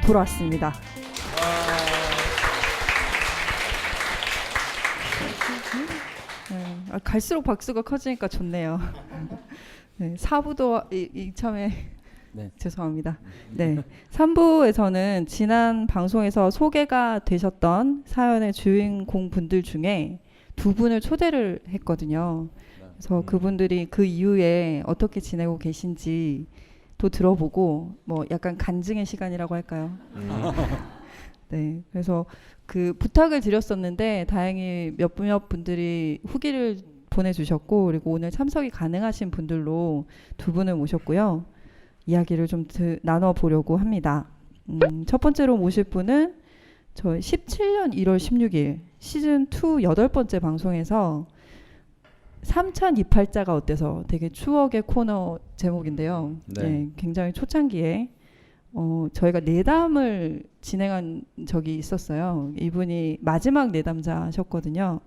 돌아왔습니다. 갈수록 박수가 커지니까 좋네요. 네, 4부도 이참에 네. 죄송합니다. 네, 3부에서는 지난 방송에서 소개가 되셨던 사연의 주인공 분들 중에 두 분을 초대를 했거든요. 그래서 그분들이 그 이후에 어떻게 지내고 계신지 또 들어보고 뭐 약간 간증의 시간이라고 할까요? 네, 그래서 그 부탁을 드렸었는데 다행히 몇몇 분들이 후기를 보내주셨고, 그리고 오늘 참석이 가능하신 분들로 두 분을 모셨고요. 이야기를 좀 나눠보려고 합니다. 첫 번째로 모실 분은 저희 17년 1월 16일 시즌2 8번째 방송에서 3찬 이팔자가 어때서 되게 추억의 코너 제목인데요. 네. 네, 굉장히 초창기에 저희가 내담을 진행한 적이 있었어요. 이분이 마지막 내담자셨거든요.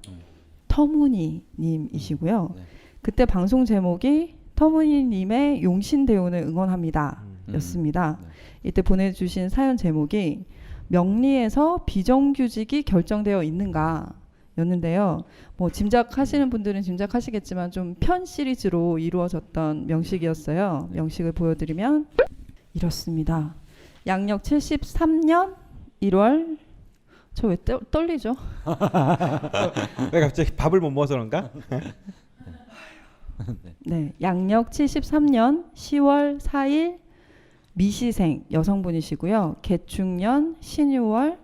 터무니 님이시고요. 네. 그때 방송 제목이 터무니 님의 용신대운을 응원합니다 였습니다. 네. 이때 보내주신 사연 제목이 명리에서 비정규직이 결정되어 있는가 였는데요. 뭐 짐작하시는 분들은 짐작하시겠지만 좀 편 시리즈로 이루어졌던 명식이었어요. 명식을 보여드리면 이렇습니다. 양력 73년 1월 저 왜 떨리죠? 왜 갑자기 밥을 못 먹어서 그런가? 네, 양력 73년 10월 4일 미시생 여성분이시고요. 개축년 신유월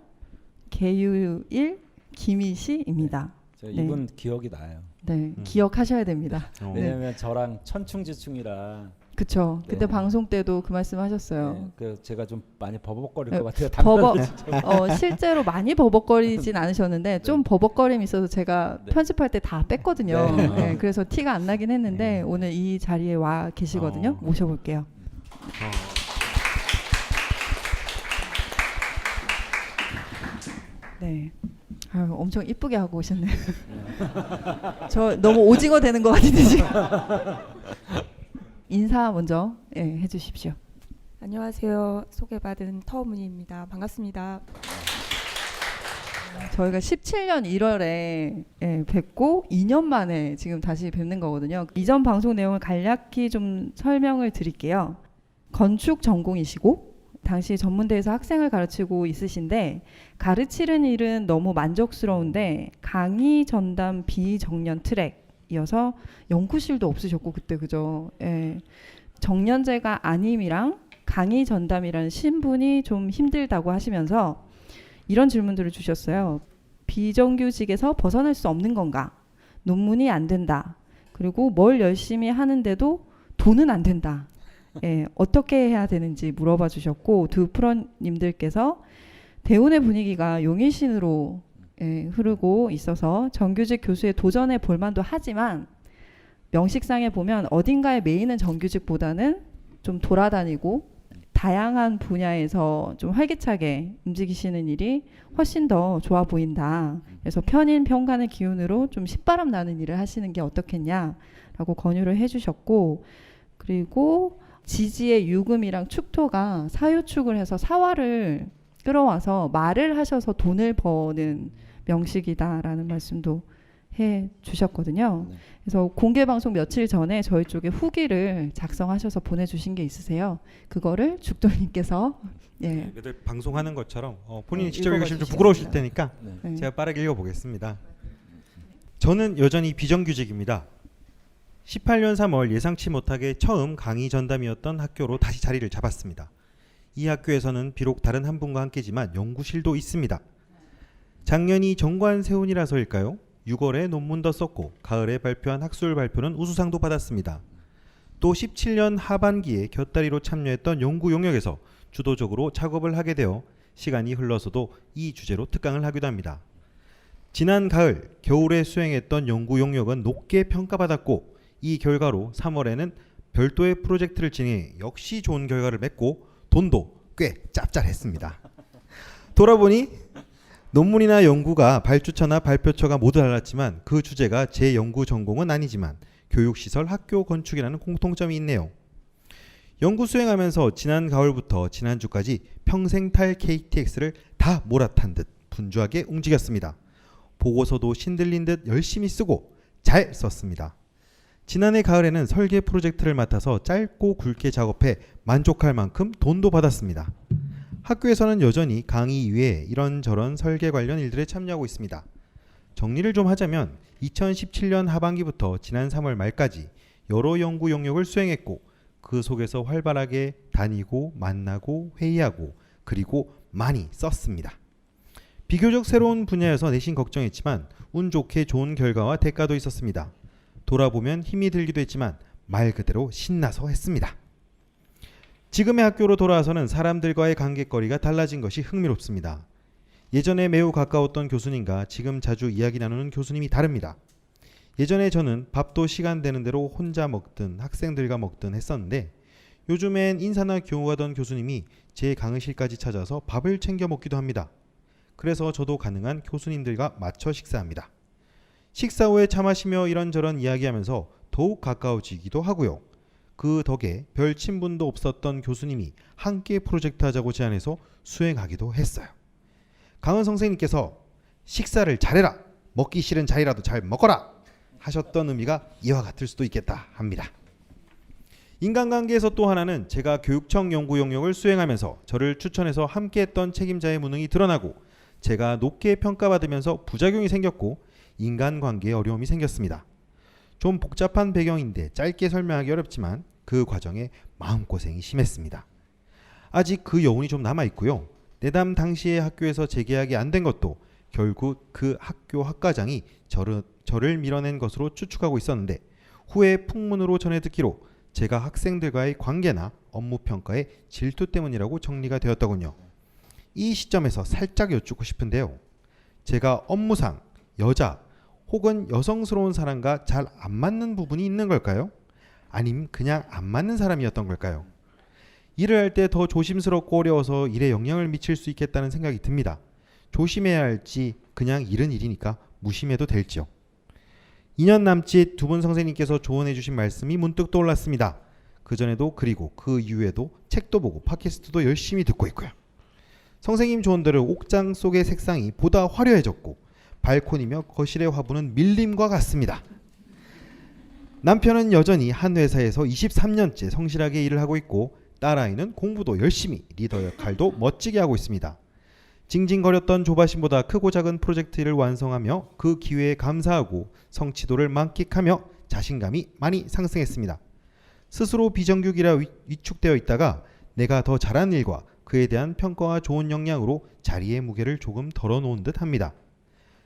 개유일 김희시입니다. 저 네. 이분 기억이 나요. 네, 기억하셔야 됩니다. 네, 왜냐면 저랑 천충지충이라. 그쵸. 그때 네. 방송 때도 그 말씀하셨어요. 네, 그 제가 좀 많이 버벅거릴 네, 것 같아요. 담배를 실제로 많이 버벅거리진 않으셨는데 좀 버벅거림이 있어서 제가 네. 편집할 때 다 뺐거든요. 네. 네, 그래서 티가 안 나긴 했는데 오늘 이 자리에 와 계시거든요. 모셔볼게요. 네. 아유, 엄청 이쁘게 하고 오셨네요. 저 너무 오징어 되는 것 같은데 지금. 인사 먼저 해주십시오. 안녕하세요. 소개받은 터무니입니다. 반갑습니다. 저희가 17년 1월에 뵙고 2년 만에 지금 다시 뵙는 거거든요. 이전 방송 내용을 간략히 좀 설명을 드릴게요. 건축 전공이시고 당시 전문대에서 학생을 가르치고 있으신데 가르치는 일은 너무 만족스러운데 강의 전담 비정년 트랙이어서 연구실도 없으셨고 그때 그죠? 예. 정년제가 아님이랑 강의 전담이라는 신분이 좀 힘들다고 하시면서 이런 질문들을 주셨어요. 비정규직에서 벗어날 수 없는 건가? 논문이 안 된다. 그리고 뭘 열심히 하는데도 돈은 안 된다. 예, 어떻게 해야 되는지 물어봐 주셨고 두 프로님들께서 대운의 분위기가 용일신으로 흐르고 있어서 정규직 교수에 도전해 볼 만도 하지만 명식상에 보면 어딘가에 메이는 정규직보다는 좀 돌아다니고 다양한 분야에서 좀 활기차게 움직이시는 일이 훨씬 더 좋아 보인다. 그래서 편인 편간의 기운으로 좀 신바람 나는 일을 하시는 게 어떻겠냐라고 권유를 해주셨고, 그리고 지지의 유금이랑 축토가 사유축을 해서 사화를 끌어와서 말을 하셔서 돈을 버는 명식이다라는 말씀도 해 주셨거든요. 네. 그래서 공개 방송 며칠 전에 저희 쪽에 후기를 작성하셔서 보내주신 게 있으세요. 그거를 죽돌님께서 애들 방송하는 것처럼 본인이 직접 읽어봐 읽으시면 좀 주시겠습니다. 부끄러우실 테니까 네. 제가 빠르게 읽어보겠습니다. 저는 여전히 비정규직입니다. 18년 3월 예상치 못하게 처음 강의 전담이었던 학교로 다시 자리를 잡았습니다. 이 학교에서는 비록 다른 한 분과 함께지만 연구실도 있습니다. 작년이 정관세운이라서일까요? 6월에 논문도 썼고 가을에 발표한 학술 발표는 우수상도 받았습니다. 또 17년 하반기에 곁다리로 참여했던 연구 용역에서 주도적으로 작업을 하게 되어 시간이 흘러서도 이 주제로 특강을 하기도 합니다. 지난 가을, 겨울에 수행했던 연구 용역은 높게 평가받았고 이 결과로 3월에는 별도의 프로젝트를 진행해 역시 좋은 결과를 맺고 돈도 꽤 짭짤했습니다. 돌아보니 논문이나 연구가 발주처나 발표처가 모두 달랐지만 그 주제가 제 연구 전공은 아니지만 교육시설 학교 건축이라는 공통점이 있네요. 연구 수행하면서 지난 가을부터 지난주까지 평생 탈 KTX를 다 몰아탄 듯 분주하게 움직였습니다. 보고서도 신들린 듯 열심히 쓰고 잘 썼습니다. 지난해 가을에는 설계 프로젝트를 맡아서 짧고 굵게 작업해 만족할 만큼 돈도 받았습니다. 학교에서는 여전히 강의 이외에 이런저런 설계 관련 일들에 참여하고 있습니다. 정리를 좀 하자면 2017년 하반기부터 지난 3월 말까지 여러 연구 영역을 수행했고 그 속에서 활발하게 다니고 만나고 회의하고 그리고 많이 썼습니다. 비교적 새로운 분야여서 내심 걱정했지만 운 좋게 좋은 결과와 대가도 있었습니다. 돌아보면 힘이 들기도 했지만 말 그대로 신나서 했습니다. 지금의 학교로 돌아와서는 사람들과의 관계거리가 달라진 것이 흥미롭습니다. 예전에 매우 가까웠던 교수님과 지금 자주 이야기 나누는 교수님이 다릅니다. 예전에 저는 밥도 시간 되는 대로 혼자 먹든 학생들과 먹든 했었는데 요즘엔 인사나 교우하던 교수님이 제 강의실까지 찾아서 밥을 챙겨 먹기도 합니다. 그래서 저도 가능한 교수님들과 맞춰 식사합니다. 식사 후에 차 마시며 이런저런 이야기하면서 더욱 가까워지기도 하고요. 그 덕에 별 친분도 없었던 교수님이 함께 프로젝트 하자고 제안해서 수행하기도 했어요. 강은 선생님께서 식사를 잘해라, 먹기 싫은 자리라도 잘 먹어라 하셨던 의미가 이와 같을 수도 있겠다 합니다. 인간관계에서 또 하나는 제가 교육청 연구 영역을 수행하면서 저를 추천해서 함께했던 책임자의 무능이 드러나고 제가 높게 평가받으면서 부작용이 생겼고 인간관계에 어려움이 생겼습니다. 좀 복잡한 배경인데 짧게 설명하기 어렵지만 그 과정에 마음고생이 심했습니다. 아직 그 여운이 좀 남아있고요. 내담 당시에 학교에서 재계약이 안 된 것도 결국 그 학교 학과장이 저를 밀어낸 것으로 추측하고 있었는데 후에 풍문으로 전해 듣기로 제가 학생들과의 관계나 업무 평가의 질투 때문이라고 정리가 되었더군요. 이 시점에서 살짝 여쭙고 싶은데요. 제가 업무상 여자 혹은 여성스러운 사람과 잘 안 맞는 부분이 있는 걸까요? 아님 그냥 안 맞는 사람이었던 걸까요? 일을 할 때 더 조심스럽고 어려워서 일에 영향을 미칠 수 있겠다는 생각이 듭니다. 조심해야 할지 그냥 일은 일이니까 무심해도 될지요. 2년 남짓 두 분 선생님께서 조언해 주신 말씀이 문득 떠올랐습니다. 그전에도 그리고 그 이후에도 책도 보고 팟캐스트도 열심히 듣고 있고요. 선생님 조언대로 옥장 속의 색상이 보다 화려해졌고 발코니며 거실의 화분은 밀림과 같습니다. 남편은 여전히 한 회사에서 23년째 성실하게 일을 하고 있고 딸아이는 공부도 열심히 리더 역할도 멋지게 하고 있습니다. 징징거렸던 조바심보다 크고 작은 프로젝트 일을 완성하며 그 기회에 감사하고 성취도를 만끽하며 자신감이 많이 상승했습니다. 스스로 비정규직이라 위축되어 있다가 내가 더 잘한 일과 그에 대한 평가와 좋은 역량으로 자리의 무게를 조금 덜어놓은 듯 합니다.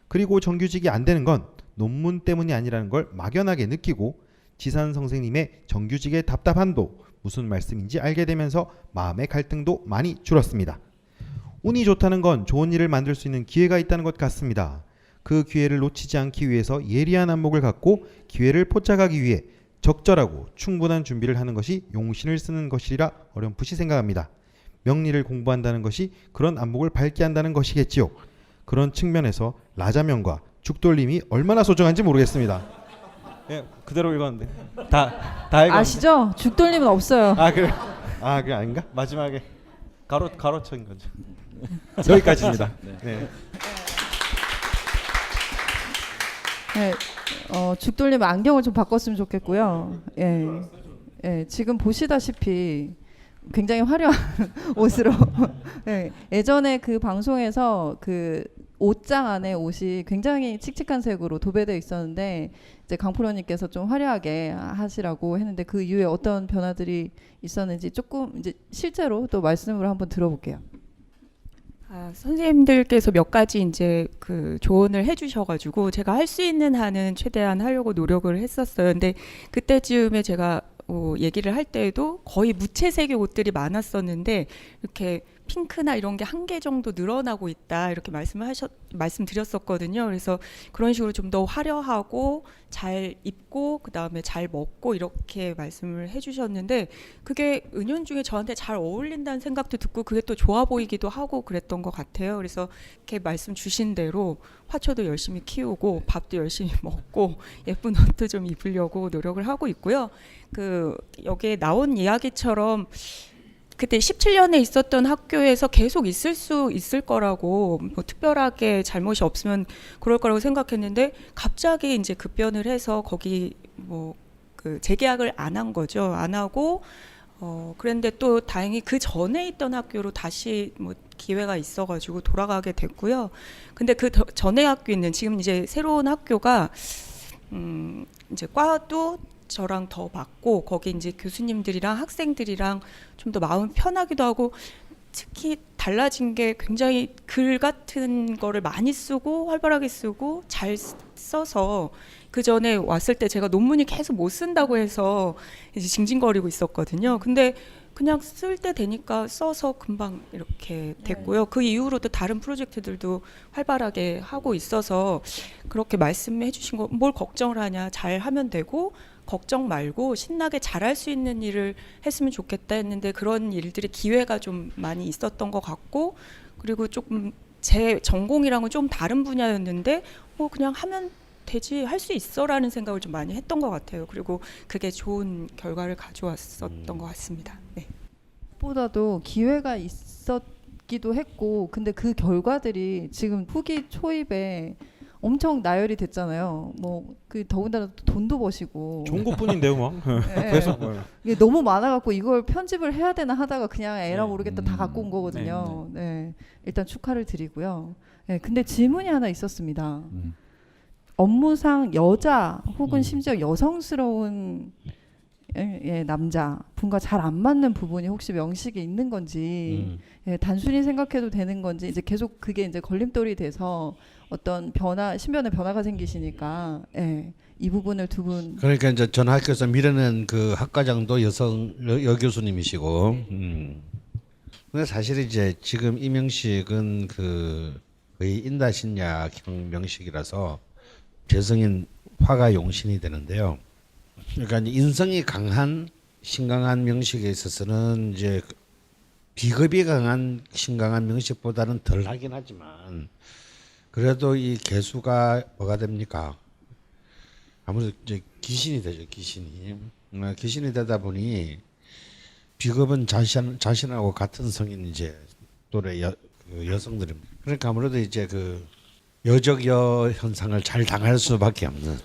그리고 정규직이 안 되는 건 논문 때문이 아니라는 걸 막연하게 느끼고 지산 선생님의 정규직의 답답함도 무슨 말씀인지 알게 되면서 마음의 갈등도 많이 줄었습니다. 운이 좋다는 건 좋은 일을 만들 수 있는 기회가 있다는 것 같습니다. 그 기회를 놓치지 않기 위해서 예리한 안목을 갖고 기회를 포착하기 위해 적절하고 충분한 준비를 하는 것이 용신을 쓰는 것이라 어렴풋이 생각합니다. 명리를 공부한다는 것이 그런 안목을 밝게 한다는 것이겠지요. 그런 측면에서 라자면과 죽돌림이 얼마나 소중한지 모르겠습니다. 예, 그대로 읽었는데 다 읽었는데. 아시죠? 죽돌림은 없어요. 아 그래? 아 그게 아닌가? 마지막에 가로쳐인 거죠. 여기까지입니다. 네. 네, 죽돌림 안경을 좀 바꿨으면 좋겠고요. 예, 지금 보시다시피 굉장히 화려한 옷으로 네, 예전에 그 방송에서 그 옷장 안에 옷이 굉장히 칙칙한 색으로 도배되어 있었는데 이제 강프로님께서 좀 화려하게 하시라고 했는데 그 이후에 어떤 변화들이 있었는지 조금 이제 실제로 또 말씀으로 한번 들어볼게요. 선생님들께서 몇 가지 이제 그 조언을 해주셔가지고 제가 할 수 있는 한은 최대한 하려고 노력을 했었어요. 근데 그때쯤에 제가 얘기를 할 때에도 거의 무채색의 옷들이 많았었는데 이렇게 핑크나 이런 게 한 개 정도 늘어나고 있다 이렇게 말씀드렸었거든요. 그래서 그런 식으로 좀 더 화려하고 잘 입고 그 다음에 잘 먹고 이렇게 말씀을 해주셨는데 그게 은연중에 저한테 잘 어울린다는 생각도 듣고 그게 또 좋아 보이기도 하고 그랬던 것 같아요. 그래서 이렇게 말씀 주신 대로 화초도 열심히 키우고 밥도 열심히 먹고 예쁜 옷도 좀 입으려고 노력을 하고 있고요. 그 여기에 나온 이야기처럼 그때 17년에 있었던 학교에서 계속 있을 수 있을 거라고 뭐 특별하게 잘못이 없으면 그럴 거라고 생각했는데 갑자기 이제 급변을 해서 거기 뭐 그 재계약을 안 한 거죠. 안 하고 그런데 또 다행히 그 전에 있던 학교로 다시 뭐 기회가 있어가지고 돌아가게 됐고요. 근데 그 전에 학교 있는 지금 이제 새로운 학교가 이제 과도 저랑 더 맞고 거기 이제 교수님들이랑 학생들이랑 좀 더 마음 편하기도 하고 특히 달라진 게 굉장히 글 같은 거를 많이 쓰고 활발하게 쓰고 잘 써서 그 전에 왔을 때 제가 논문이 계속 못 쓴다고 해서 이제 징징거리고 있었거든요. 근데 그냥 쓸 때 되니까 써서 금방 이렇게 됐고요. 그 이후로도 다른 프로젝트들도 활발하게 하고 있어서 그렇게 말씀해 주신 거 뭘 걱정을 하냐 잘 하면 되고 걱정 말고 신나게 잘할 수 있는 일을 했으면 좋겠다 했는데 그런 일들의 기회가 좀 많이 있었던 것 같고 그리고 조금 제 전공이랑은 좀 다른 분야였는데 그냥 하면 되지 할 수 있어라는 생각을 좀 많이 했던 것 같아요. 그리고 그게 좋은 결과를 가져왔었던 것 같습니다. 네. 보다도 기회가 있었기도 했고 근데 그 결과들이 지금 후기 초입에 엄청 나열이 됐잖아요. 뭐 그 더군다나 또 돈도 버시고 좋은 것뿐인데요, 뭐. 네. 계속. 이게 너무 많아갖고 이걸 편집을 해야 되나 하다가 그냥 에라 모르겠다 다 갖고 온 거거든요. 네. 일단 축하를 드리고요. 네. 근데 질문이 하나 있었습니다. 업무상 여자 혹은 심지어 여성스러운 남자 분과 잘 안 맞는 부분이 혹시 명식에 있는 건지 단순히 생각해도 되는 건지 이제 계속 그게 이제 걸림돌이 돼서 어떤 신변의 변화가 생기시니까 이 부분을 두 분 그러니까 이제 전 학교에서 밀어낸 그 학과장도 여교수님이시고 근데 사실 이제 지금 이 명식은 그 거의 인다신약형 명식이라서 재성인 화가 용신이 되는데요. 그러니까 인성이 강한 신강한 명식에 있어서는 이제 비겁이 강한 신강한 명식보다는 덜 하긴 하지만 그래도 이 개수가 뭐가 됩니까? 아무래도 이제 귀신이 되죠. 귀신이 되다 보니 비겁은 자신하고 같은 성인 이제 또래 여성들입니다. 그러니까 아무래도 이제 그 여적여 현상을 잘 당할 수밖에 없는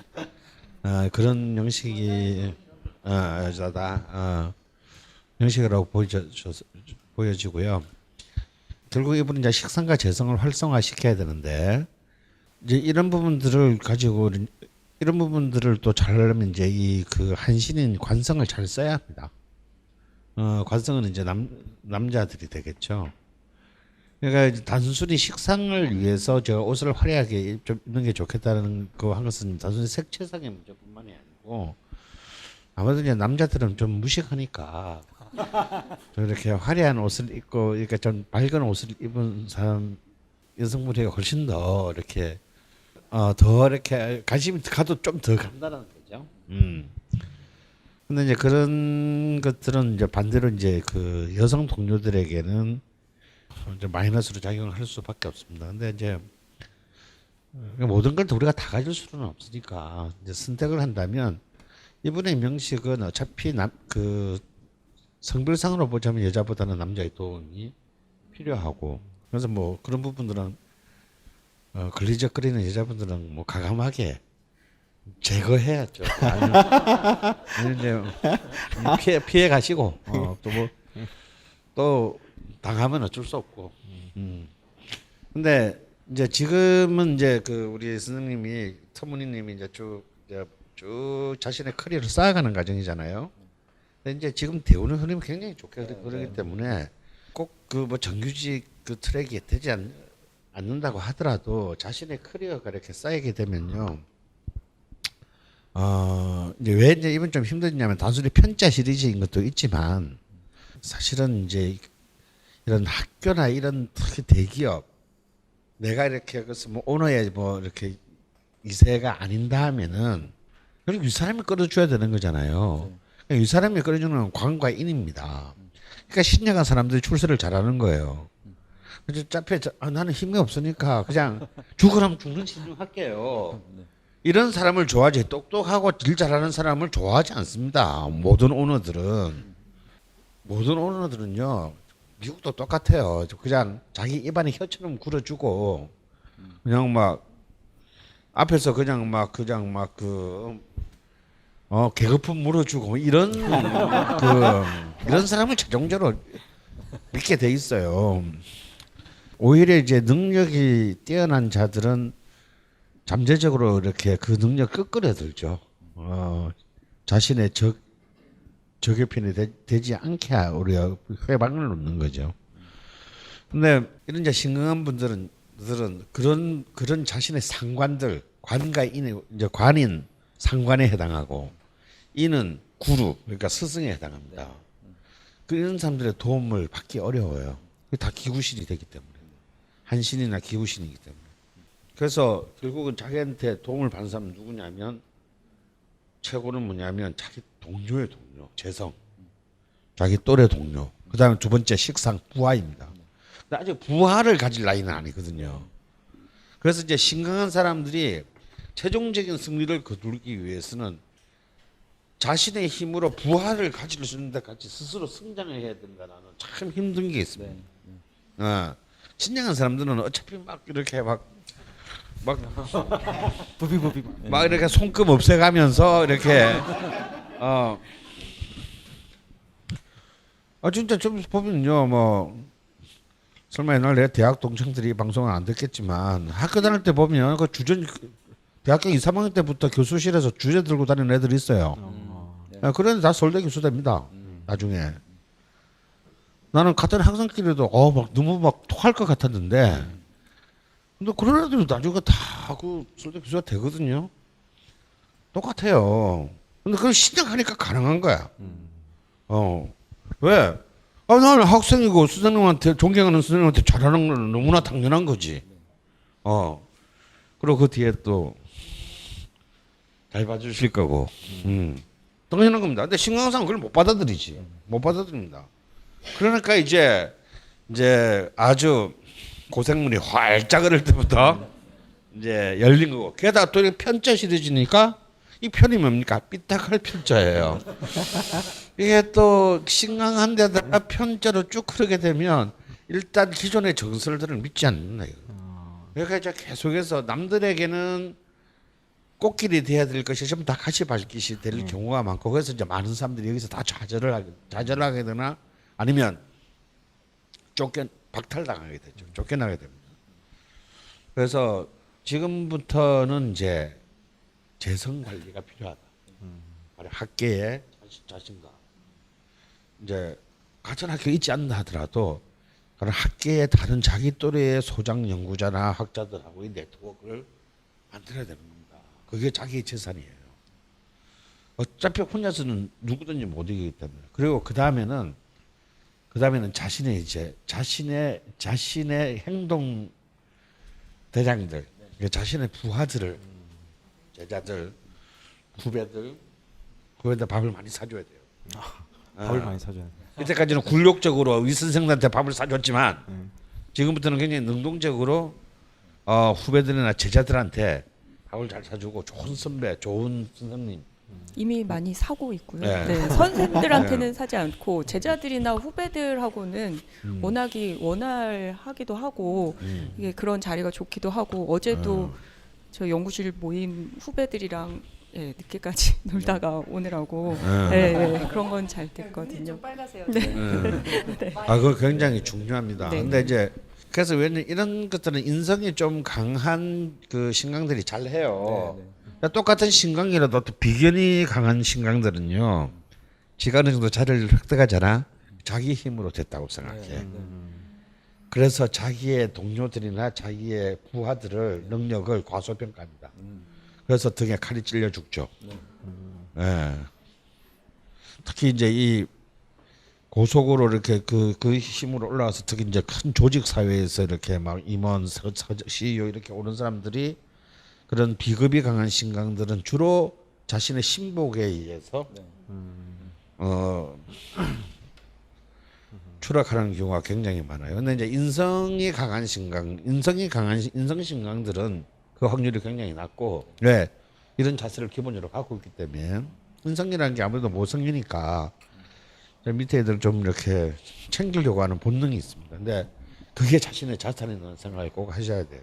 그런 형식이 여자다 형식이라고 보여지고요. 결국 이분은 이제 식상과 재성을 활성화시켜야 되는데 이제 이런 부분들을 가지고 이런 부분들을 또 잘하려면 이제 이 그 한신인 관성을 잘 써야 합니다. 관성은 이제 남자들이 되겠죠. 그러니까 이제 단순히 식상을 위해서 저 옷을 화려하게 좀 입는 게 좋겠다는 거 한 것은 단순히 색채상의 문제뿐만이 아니고 아무래도 이제 남자들은 좀 무식하니까 좀 이렇게 화려한 옷을 입고 이렇게 좀 밝은 옷을 입은 사람 여성분이 훨씬 더 이렇게 더 이렇게 관심이 가도 좀 더 간다는 거죠. 근데 이제 그런 것들은 이제 반대로 이제 그 여성 동료들에게는 이제 마이너스로 작용을 할 수밖에 없습니다. 근데 이제 모든 걸 우리가 다 가질 수는 없으니까 이제 선택을 한다면 이분의 명식은 어차피 그 성별상으로 보자면 여자보다는 남자의 도움이 필요하고 그래서 뭐 그런 부분들은 걸리적거리는 여자분들은 뭐 가감하게 제거해야죠. 아니면 이제 피해 가시고 또 뭐 또 당하면 어쩔 수 없고. 근데 이제 지금은 이제 그 우리 선생님이 터무니님이 이제 쭉 자신의 커리어를 쌓아가는 과정이잖아요. 근데 이제 지금 대우는 흐름이 굉장히 좋게 그러기 때문에 꼭 그 뭐 정규직 그 트랙이 되지 않는다고 하더라도 자신의 커리어가 이렇게 쌓이게 되면요. 이제 왜 이제 이번 좀 힘드냐면 단순히 편자 시리즈인 것도 있지만 사실은 이제 이런 학교나 이런 특히 대기업 내가 이렇게 그래서 뭐 오너의 뭐 이렇게 이세가 아닌다 하면은 그럼 이 사람이 끌어줘야 되는 거잖아요. 이 사람이 끌어주는 건 관과인입니다. 그러니까 신약한 사람들이 출세를 잘하는 거예요. 그래서 짜페 나는 힘이 없으니까 그냥 죽으라면 죽는 신중 할게요. 이런 사람을 좋아하지 똑똑하고 일 잘하는 사람을 좋아하지 않습니다. 모든 오너들은요 미국도 똑같아요. 그냥 자기 입안에 혀처럼 굴어주고 그냥 막 앞에서 그냥 막 개거품 물어주고 이런 이런 사람을 최종적으로 믿게 돼 있어요. 오히려 이제 능력이 뛰어난 자들은 잠재적으로 이렇게 그 능력 끄끄러들죠. 자신의 적의 편이 되지 않게 우리가 회방을 놓는 거죠. 근데 이런 이제 신강한 분들은 그런 자신의 상관들 관과인의 이제 관인 상관에 해당하고 인은 구루 그러니까 스승에 해당합니다. 이런 사람들의 도움을 받기 어려워요. 다 기구신이 되기 때문에 한신이나 기구신이기 때문에. 그래서 결국은 자기한테 도움을 받는 사람은 누구냐면 최고는 뭐냐면 자기 동료의 동료, 재성, 자기 또래 동료. 그다음에 두 번째 식상 부하입니다. 근데 아직 부하를 가질 나이는 아니거든요. 그래서 이제 신강한 사람들이 최종적인 승리를 거두기 위해서는 자신의 힘으로 부하를 가질 수 있는데 같이 스스로 성장을 해야 된다는 참 힘든 게 있습니다. 신령한 사람들은 어차피 막 이렇게 막 이렇게 손금 없애가면서 이렇게 진짜 좀 보면요 뭐 설마 옛날 내 대학 동창들이 방송을 안 듣겠지만 학교 다닐 때 보면 그 주전 대학교 2, 3학년 때부터 교수실에서 주제 들고 다니는 애들이 있어요. 그런데 다 서울대 교수 됩니다. 나중에 나는 같은 학생끼리도 막 너무 막 토할 것 같았는데 근데 그런 애들도 나중에 다 그 서울대 교수가 되거든요. 똑같아요. 근데 그걸 신장하니까 가능한 거야. 왜? 나는 학생이고 선생님한테 존경하는 선생님한테 잘하는 건 너무나 당연한 거지. 그리고 그 뒤에 또 잘 봐주실 거고. 당연한 겁니다. 근데 신강사는 그걸 못 받아들이지. 못 받아들입니다. 그러니까 이제 아주 고생물이 활짝 흐를 때부터 이제 열린 거고. 게다가 또 이렇게 편자 실어지니까 이 편이 뭡니까? 삐딱할 편자예요. 이게 또 신강한 데다가 편자로 쭉 흐르게 되면 일단 기존의 정설들을 믿지 않는다. 그러니까 이제 계속해서 남들에게는 꽃길이 돼야 될 것이 좀 다 가시밭길이 될 경우가 많고 그래서 이제 많은 사람들이 여기서 다 좌절하게 되나 아니면 박탈당하게 되죠. 쫓겨나게 됩니다. 그래서 지금부터는 이제 재성 관리가 필요하다. 학계의 자신감. 이제 같은 학교에 있지 않는다 하더라도 그런 학계의 다른 자기 또래의 소장 연구자나 학자들하고의 네트워크를 만들어야 되는 겁니다. 그게 자기의 재산이에요. 어차피 혼자서는 누구든지 못 이기기 때문에. 그리고 그 다음에는 자신의 행동 대장들, 자신의 부하들을 제자들, 후배들 밥을 많이 사줘야 돼요. 밥을 많이 사줘야 돼. 이때까지는 굴욕적으로 위 선생들한테 밥을 사줬지만 지금부터는 굉장히 능동적으로 후배들이나 제자들한테 밥을 잘 사주고 좋은 선배, 좋은 선생님. 이미 많이 사고 있고요. 네. 네, 선생들한테는 사지 않고 제자들이나 후배들하고는 워낙이 원활하기도 하고 이게 그런 자리가 좋기도 하고 어제도 저 연구실 모임 후배들이랑 늦게까지 놀다가 오느라고 그런 건 잘 됐거든요. 빨가세요. 그거 굉장히 중요합니다. 네. 근데 이제 그래서 왜냐면 이런 것들은 인성이 좀 강한 그 신강들이 잘 해요. 똑같은 신강이라도 또 비견이 강한 신강들은요. 지가 어느 정도 자리를 획득하잖아. 자기 힘으로 됐다고 생각해. 그래서 자기의 동료들이나 자기의 부하들을 능력을 과소평가합니다. 그래서 등에 칼이 찔려 죽죠. 특히 이제 이 고속으로 이렇게 그 힘으로 올라가서 특히 이제 큰 조직 사회에서 이렇게 막 임원, CEO 이렇게 오는 사람들이 그런 비급이 강한 신강들은 주로 자신의 신복에 의해서 추락하는 경우가 굉장히 많아요. 근데 이제 인성이 강한 인성 신강들은 그 확률이 굉장히 낮고, 왜? 이런 자세를 기본적으로 갖고 있기 때문에. 인성이라는 게 아무래도 모성이니까 밑에 애들 좀 이렇게 챙기려고 하는 본능이 있습니다. 근데 그게 자신의 자산이라는 생각을 꼭 하셔야 돼요.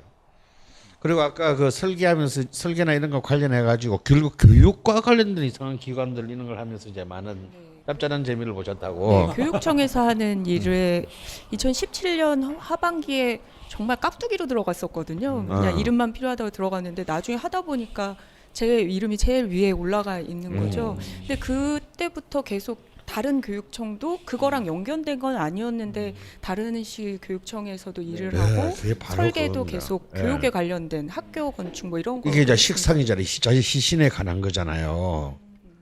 그리고 아까 그 설계하면서 설계나 이런 거 관련해 가지고 결국 교육과 관련된 이상한 기관들 이런 걸 하면서 이제 많은 짭짤한 재미를 보셨다고. 네, 교육청에서 하는 일을 2017년 하반기에 정말 깍두기로 들어갔었거든요. 그냥 이름만 필요하다고 들어갔는데 나중에 하다 보니까 제 이름이 제일 위에 올라가 있는 거죠. 근데 그때부터 계속 다른 교육청도 그거랑 연결된 건 아니었는데 다른 시 교육청에서도 일을 하고 그게 바로 설계도 그겁니다. 계속 예. 교육에 관련된 학교 건축 뭐 이런 거. 이게 이제 식상이잖아요. 자기 시신에 관한 거잖아요.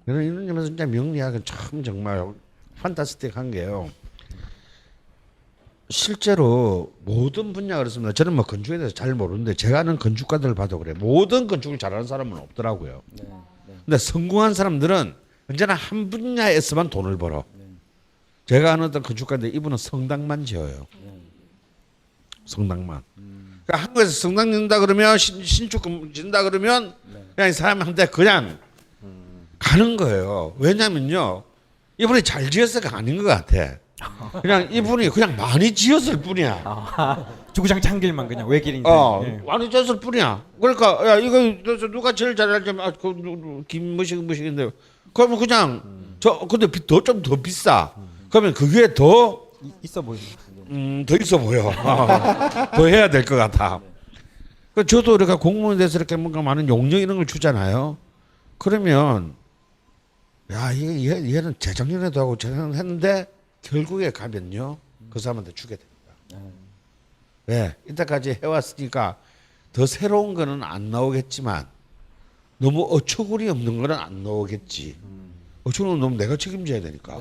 그래서 이런 점에서 진짜 명리학은 참 정말 판타스틱한 게요. 실제로 모든 분야가 그렇습니다. 저는 뭐 건축에 대해서 잘 모르는데 제가 아는 건축가들을 봐도 그래. 모든 건축을 잘하는 사람은 없더라고요. 근데 성공한 사람들은 언제나 한 분야에서만 돈을 벌어. 제가 아는 어떤 건축가인데 이분은 성당만 지어요. 성당만. 그러니까 한국에서 성당 짓는다 그러면 신축 짓는다 그러면 그냥 이 사람한테 그냥 가는 거예요. 왜냐면요, 이분이 잘 지었어가 아닌 것 같아. 그냥 이분이 그냥 많이 지었을 뿐이야. 주구장창 길만 그냥 외길인. 많이 지었을 뿐이야. 그러니까 야 이거 누가 제일 잘할지 김무식인데 그러면 그냥 저 근데 좀 더 비싸. 그러면 그게 더 있어 보이는. 더 있어 보여. 더 해야 될 것 같아. 그 저도 이렇게 공무원에 대해서 이렇게 뭔가 많은 용역 이런 걸 주잖아요. 그러면 야 얘는 재작년에도 하고 재작년 했는데 결국에 가면요 그 사람한테 주게 됩니다. 왜? 이때까지 해왔으니까 더 새로운 거는 안 나오겠지만 너무 어처구니 없는 거는 안 나오겠지. 어처구니 너무 내가 책임져야 되니까.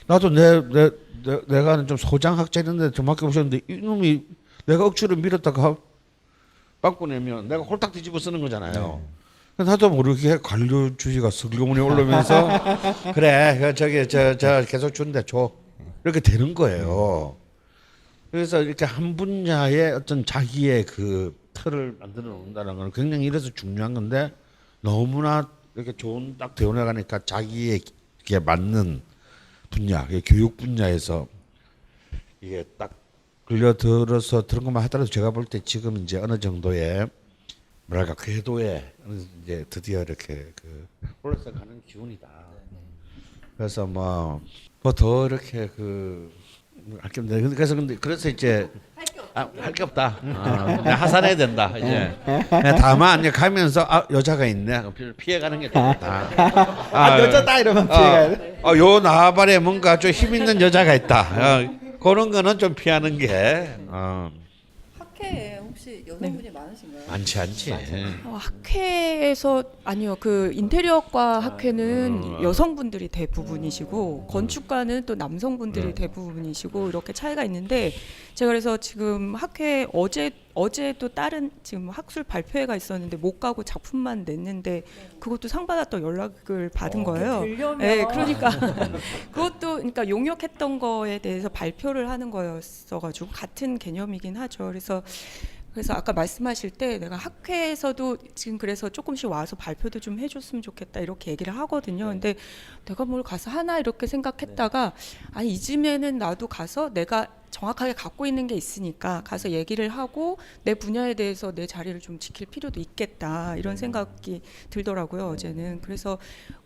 나도 내가 하는 좀 소장학자였는데 좀 맡겨보셨는데 이놈이 내가 억지로 밀었다가 빵꾸 내면 내가 홀딱 뒤집어 쓰는 거잖아요. 나도 모르게 관료주의가 슬그머니 올라오면서 그래 저기 저 계속 주는데 줘 이렇게 되는 거예요. 그래서 이렇게 한 분야의 어떤 자기의 그 틀을 만들어 놓는다는 건 굉장히 이래서 중요한 건데 너무나 이렇게 좋은 딱 대원해 가니까 자기에게 맞는 분야, 교육 분야에서 이게 딱 걸려들어서 그런 것만 하더라도 제가 볼 때 지금 이제 어느 정도의 뭐랄까 궤도에 이제 드디어 이렇게 그 올라서 가는 기운이다. 그래서 뭐 더 이렇게 할 게 없네. 그래서 이제 할 게 없다. 그냥 하산해야 된다. 이제 다만 이제 가면서 여자가 있네. 피해가는 게 좋다. 여자다 이러면 피해가야 돼. 요 나발에 뭔가 좀 힘 있는 여자가 있다. 그런 거는 좀 피하는 게. 학회에 혹시 여성분이 많으신가요? 많지. 학회에서 아니요 그 인테리어과 학회는 여성분들이 대부분이시고 건축과는 또 남성분들이 대부분이시고 이렇게 차이가 있는데 제가 그래서 지금 학회 어제도 다른 지금 학술 발표회가 있었는데 못 가고 작품만 냈는데 그것도 상 받았던 연락을 받은 거예요. 네, 그러니까 그것도 그러니까 용역했던 거에 대해서 발표를 하는 거였어가지고 같은 개념이긴 하죠. 그래서 아까 말씀하실 때 내가 학회에서도 지금 그래서 조금씩 와서 발표도 좀 해줬으면 좋겠다 이렇게 얘기를 하거든요. 근데 내가 뭘 가서 하나 이렇게 생각했다가 아니 이쯤에는 나도 가서 내가 정확하게 갖고 있는 게 있으니까 가서 얘기를 하고 내 분야에 대해서 내 자리를 좀 지킬 필요도 있겠다 이런 생각이 들더라고요 어제는. 그래서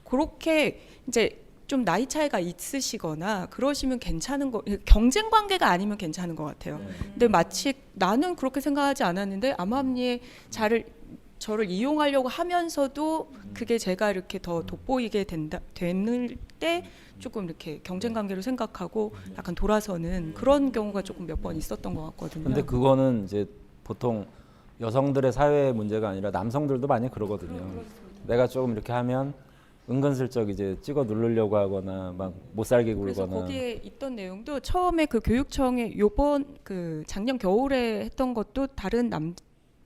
그렇게 이제 좀 나이 차이가 있으시거나 그러시면 괜찮은 거 경쟁 관계가 아니면 괜찮은 것 같아요. 근데 마치 나는 그렇게 생각하지 않았는데 암암리에 저를 이용하려고 하면서도 그게 제가 이렇게 더 돋보이게 되는 때 조금 이렇게 경쟁 관계로 생각하고 약간 돌아서는 그런 경우가 조금 몇 번 있었던 것 같거든요. 근데 그거는 이제 보통 여성들의 사회 문제가 아니라 남성들도 많이 그러거든요. 내가 조금 이렇게 하면 은근슬쩍 이제 찍어 누르려고 하거나 막 못 살게 그래서 굴거나. 거기에 있던 내용도 처음에 그 교육청에 요번 그 작년 겨울에 했던 것도 다른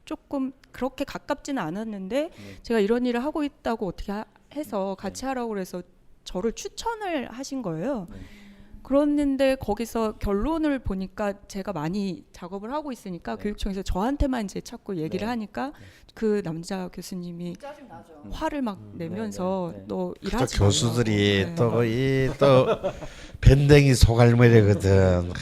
조금 그렇게 가깝지는 않았는데 제가 이런 일을 하고 있다고 어떻게 해서 같이 하라고 그래서 저를 추천을 하신 거예요. 그랬는데 거기서 결론을 보니까 제가 많이 작업을 하고 있으니까 교육청에서 저한테만 이제 자꾸 얘기를 하니까 그 남자 교수님이 화를 막 내면서 너 또 일하지 교수들이 말라고. 또 밴댕이 소갈머리거든.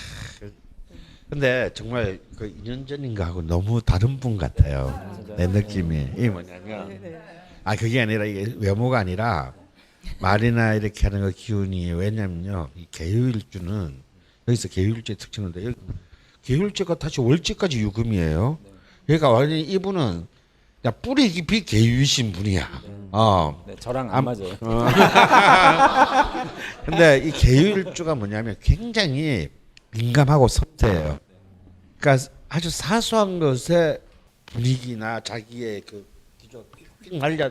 근데 정말 그 2년 전인가 하고 너무 다른 분 같아요. 내 느낌이 이게 뭐냐면 네. 그게 아니라 이게 외모가 아니라 말이나 이렇게 하는 그 기운이 왜냐면요 이 계율주는 여기서 계율주의 특징인데 여기 계율주가 다시 월주까지 유금이에요. 그러니까 완전히 이분은 그냥 뿌리 깊이 계율이신 분이야. 네, 저랑 안 맞아요. 근데 이 계율주가 뭐냐면 굉장히 민감하고 섬세해요. 그러니까 아주 사소한 것에 분위기나 자기의 그 기조 휙 날려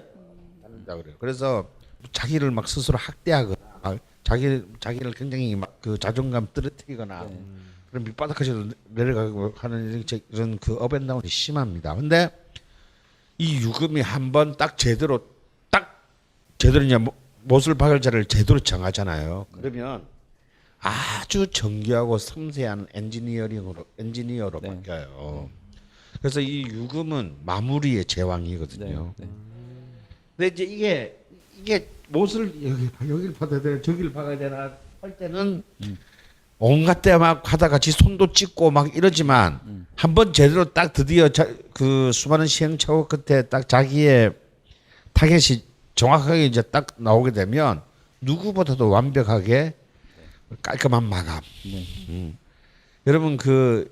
다른다 그래요. 그래서 자기를 막 스스로 학대하거나 자기를 굉장히 막 그 자존감 떨어뜨리거나 그런 밑바닥까지 내려가고 하는 이런 그 업앤다운이 심합니다. 근데 이 유금이 한번 딱 제대로 이제 못을 박을 자를 제대로 정하잖아요. 그러면 아주 정교하고 섬세한 엔지니어로 네. 바뀌어요. 그래서 이 유금은 마무리의 제왕이거든요. 근데 이제 이게 못을 여기를 박아야 되나 저기를 박아야 되나 할 때는 온갖 때 막 하다가 지 손도 찢고 막 이러지만 한번 제대로 딱 드디어 그 수많은 시행착오 끝에 딱 자기의 타겟이 정확하게 이제 딱 나오게 되면 누구보다도 완벽하게 깔끔한 마감. 여러분 그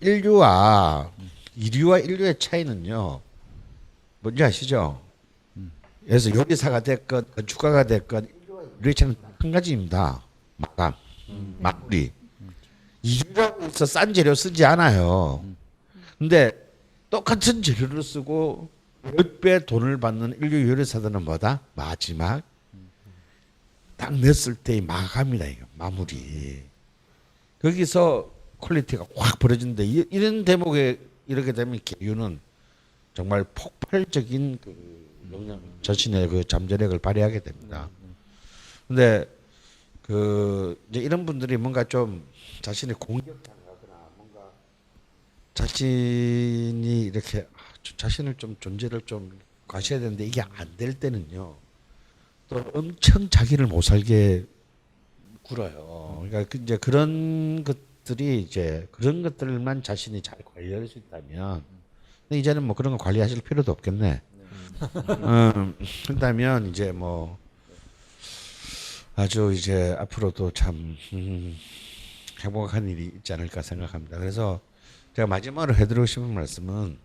인류와 이류와 인류의 차이는요 뭔지 아시죠? 그래서 요리사가 됐건 건축가가 됐건 인류의 차이는 한 가지입니다. 마감, 마무리. 이류라고 해서 싼 재료 쓰지 않아요. 근데 똑같은 재료를 쓰고 몇 배 돈을 받는 인류 요리사들은 뭐다? 마지막 딱 냈을 때의 마감이다 이거 마무리. 거기서 퀄리티가 확 벌어진다. 이런 대목에 이렇게 되면 계유는 정말 폭발적인 그 영향, 자신의 그 잠재력을 발휘하게 됩니다. 근데 그 이제 이런 분들이 뭔가 좀 자신의 공격당하거나 뭔가 자신이 이렇게 자신을 좀 존재를 좀 과시해야 되는데 이게 안 될 때는요. 또 엄청 자기를 못 살게 굴어요. 그러니까 이제 그런 것들이 이제 그런 것들만 자신이 잘 관리할 수 있다면 근데 이제는 뭐 그런 거 관리하실 필요도 없겠네. 그렇다면 이제 뭐 아주 이제 앞으로도 참 행복한 일이 있지 않을까 생각합니다. 그래서 제가 마지막으로 해드리고 싶은 말씀은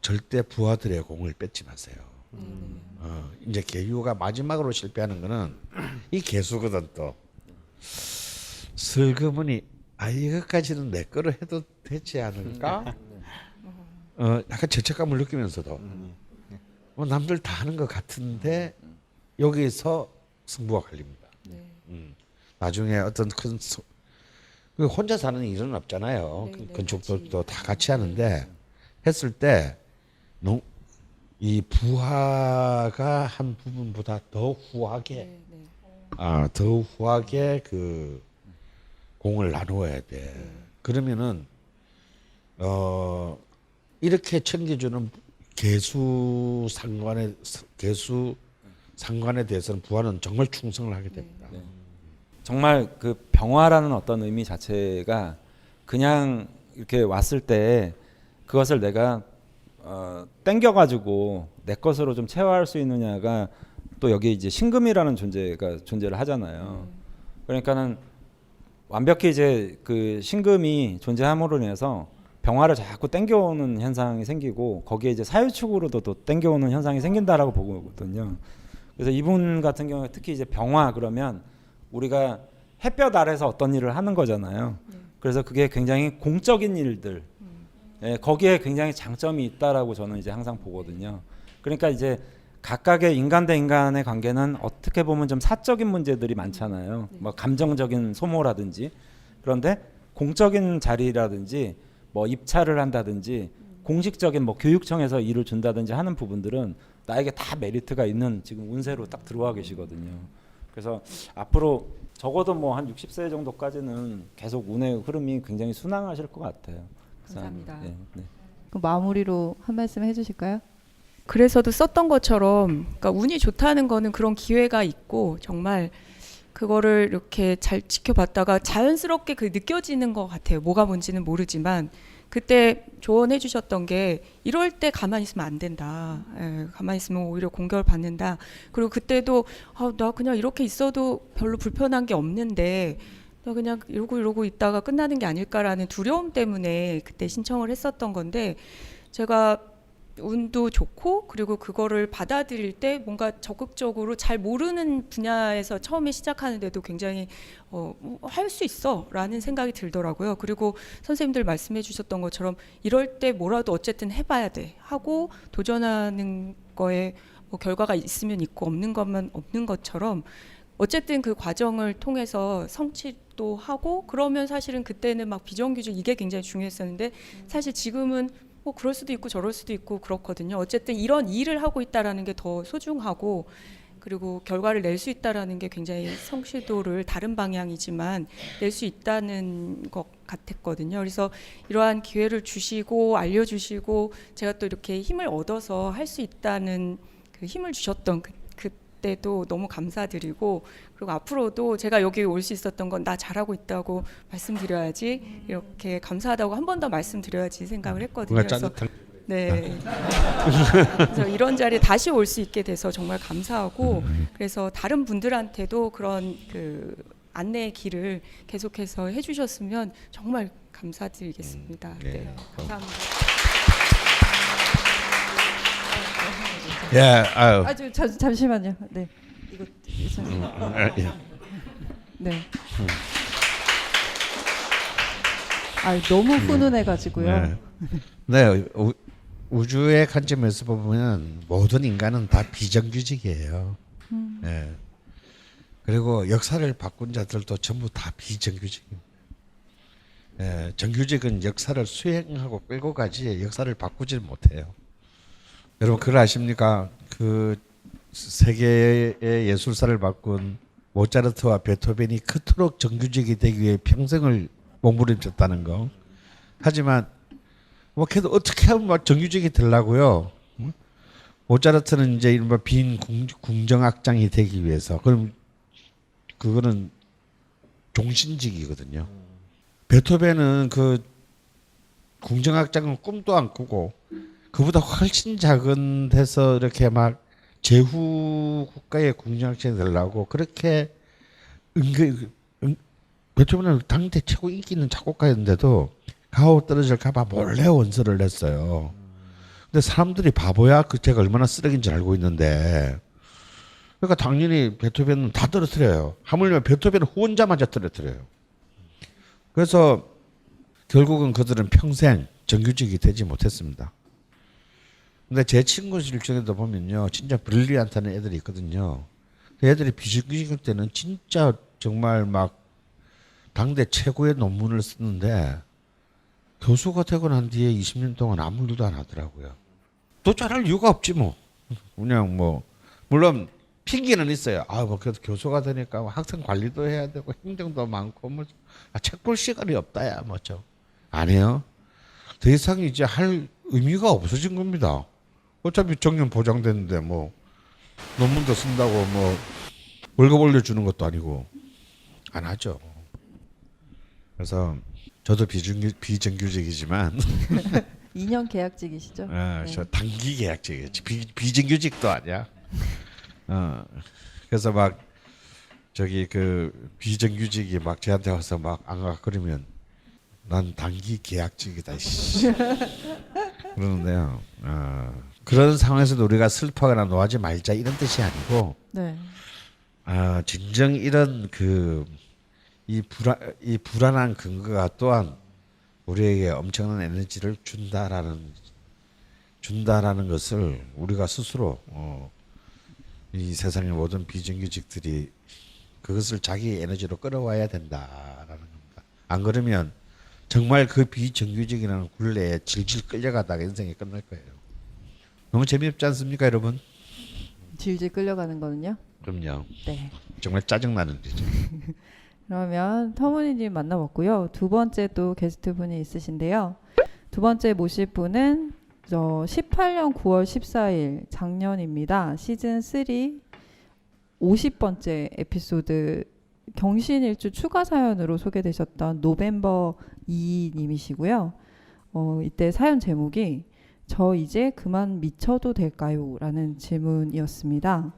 절대 부하들의 공을 뺏지 마세요. 이제 계유가 마지막으로 실패하는 거는 이 개수거든 또. 슬그머니 이것까지는 내 거로 해도 되지 않을까? 약간 죄책감을 느끼면서도 남들 다 하는 것 같은데 여기서 승부가 갈립니다. 나중에 어떤 혼자 사는 일은 없잖아요. 건축도 다 같이 하는데 했을 때 이 부하가 한 부분보다 더 후하게 그 공을 나누어야 돼. 그러면은 이렇게 챙겨주는 개수 상관에 대해서는 부하는 정말 충성을 하게 됩니다. 정말 그 병화라는 어떤 의미 자체가 그냥 이렇게 왔을 때 그것을 내가 땡겨가지고 내 것으로 좀 체화할 수 있느냐가 또 여기 이제 신금이라는 존재를 하잖아요. 그러니까는 완벽히 이제 그 신금이 존재함으로 인해서 병화를 자꾸 땡겨오는 현상이 생기고 거기에 이제 사유축으로도 또 땡겨오는 현상이 생긴다라고 보거든요. 그래서 이분 같은 경우에 특히 이제 병화 그러면 우리가 햇볕 아래서 어떤 일을 하는 거잖아요. 그래서 그게 굉장히 공적인 일들, 거기에 굉장히 장점이 있다라고 저는 이제 항상 보거든요. 그러니까 이제 각각의 인간 대 인간의 관계는 어떻게 보면 좀 사적인 문제들이 많잖아요. 뭐 감정적인 소모라든지. 그런데 공적인 자리라든지 뭐 입찰을 한다든지 공식적인 뭐 교육청에서 일을 준다든지 하는 부분들은 나에게 다 메리트가 있는 지금 운세로 딱 들어와 계시거든요. 그래서 앞으로 적어도 뭐 한 60세 정도까지는 계속 운의 흐름이 굉장히 순항하실 것 같아요. 감사합니다. 네, 네. 그 마무리로 한 말씀 해주실까요? 그래서도 썼던 것처럼 그러니까 운이 좋다는 거는 그런 기회가 있고 정말 그거를 이렇게 잘 지켜봤다가 자연스럽게 그 느껴지는 것 같아요. 뭐가 뭔지는 모르지만 그때 조언해 주셨던 게 이럴 때 가만히 있으면 안 된다. 가만히 있으면 오히려 공격을 받는다. 그리고 그때도 나 그냥 이렇게 있어도 별로 불편한 게 없는데 나 그냥 이러고 있다가 끝나는 게 아닐까라는 두려움 때문에 그때 신청을 했었던 건데 제가 운도 좋고 그리고 그거를 받아들일 때 뭔가 적극적으로 잘 모르는 분야에서 처음에 시작하는데도 굉장히 할 수 있어라는 생각이 들더라고요. 그리고 선생님들 말씀해 주셨던 것처럼 이럴 때 뭐라도 어쨌든 해봐야 돼 하고 도전하는 거에 뭐 결과가 있으면 있고 없는 것만 없는 것처럼 어쨌든 그 과정을 통해서 성취도 하고 그러면 사실은 그때는 막 비정규직 이게 굉장히 중요했었는데 사실 지금은 뭐 그럴 수도 있고 저럴 수도 있고 그렇거든요. 어쨌든 이런 일을 하고 있다라는 게 더 소중하고 그리고 결과를 낼 수 있다라는 게 굉장히 성취도를 다른 방향이지만 낼 수 있다는 것 같았거든요. 그래서 이러한 기회를 주시고 알려주시고 제가 또 이렇게 힘을 얻어서 할 수 있다는 그 힘을 주셨던 그때도 너무 감사드리고 그리고 앞으로도 제가 여기 올 수 있었던 건 나 잘하고 있다고 말씀드려야지 이렇게 감사하다고 한 번 더 말씀드려야지 생각을 했거든요. 뭔가 그래서 짜릿한. 네. 그래서 이런 자리에 다시 올 수 있게 돼서 정말 감사하고 그래서 다른 분들한테도 그런 그 안내의 길을 계속해서 해주셨으면 정말 감사드리겠습니다. 네, 감사합니다. 예, 아유. 잠시만요. 네, 이거 네. 너무 훈훈해가지고요. 네. 네, 우주의 관점에서 보면 모든 인간은 다 비정규직이에요. 네. 그리고 역사를 바꾼 자들도 전부 다 비정규직입니다. 네, 정규직은 역사를 수행하고 끌고 가지 역사를 바꾸질 못해요. 여러분 그걸 아십니까? 그 세계의 예술사를 바꾼 모차르트와 베토벤이 그토록 정규직이 되기 위해 평생을 몸부림쳤다는 거. 하지만 뭐 걔도 어떻게 하면 막 정규직이 되려고요. 모차르트는 이제 이른바 빈 궁정악장이 되기 위해서 그럼 그거는 종신직이거든요. 베토벤은 그 궁정악장은 꿈도 안 꾸고 그보다 훨씬 작은 데서 이렇게 막 제후 국가의 궁정악장이 되려고 그렇게 베토벤은 당대 최고 인기 있는 작곡가였는데도 가오 떨어질까봐 몰래 원서를 냈어요. 근데 사람들이 바보야 그 제가 얼마나 쓰레기인 줄 알고 있는데 그러니까 당연히 베토벤은 다 떨어뜨려요. 하물며 베토벤은 혼자마저 떨어뜨려요. 그래서 결국은 그들은 평생 정규직이 되지 못했습니다. 근데 제 친구들 중에도 보면요 진짜 브릴리언트한 애들이 있거든요. 그 애들이 비정규직 때는 진짜 정말 막 당대 최고의 논문을 쓰는데 교수가 되고 난 뒤에 20년 동안 아무 일도 안 하더라고요. 또 잘할 이유가 없지 뭐. 그냥 뭐 물론 핑계는 있어요. 뭐 그래도 교수가 되니까 학생 관리도 해야 되고 행정도 많고 뭐 책 볼 시간이 없다야 뭐죠. 아니에요. 더 이상 이제 할 의미가 없어진 겁니다. 어차피 정년 보장됐는데 뭐 논문도 쓴다고 뭐 월급 올려주는 것도 아니고 안 하죠. 그래서 저도 비정규직이지만 2년 계약직이시죠? 저 단기 계약직이지 비정규직도 아니야. 그래서 막 저기 그 비정규직이 막 저한테 와서 막 안가거리면 난 단기 계약직이다. 그러는데요. 그런 상황에서도 우리가 슬퍼하거나 노하지 말자 이런 뜻이 아니고 네. 진정 이런 이 불안한 근거가 또한 우리에게 엄청난 에너지를 준다라는 것을 우리가 스스로 이 세상의 모든 비정규직들이 그것을 자기 에너지로 끌어와야 된다라는 겁니다. 안 그러면 정말 그 비정규직이라는 굴레에 질질 끌려가다가 인생이 끝날 거예요. 너무 재미없지 않습니까, 여러분? 질질 끌려가는 거는요. 그럼요. 네. 정말 짜증나는 일이죠. 그러면 터무니님 만나봤고요. 두 번째 또 게스트 분이 있으신데요. 두 번째 모실 분은 18년 9월 14일 작년입니다. 시즌 3 50번째 에피소드 경신일주 추가 사연으로 소개되셨던 노벤버 2님이시고요. 이때 사연 제목이 저 이제 그만 미쳐도 될까요? 라는 질문이었습니다.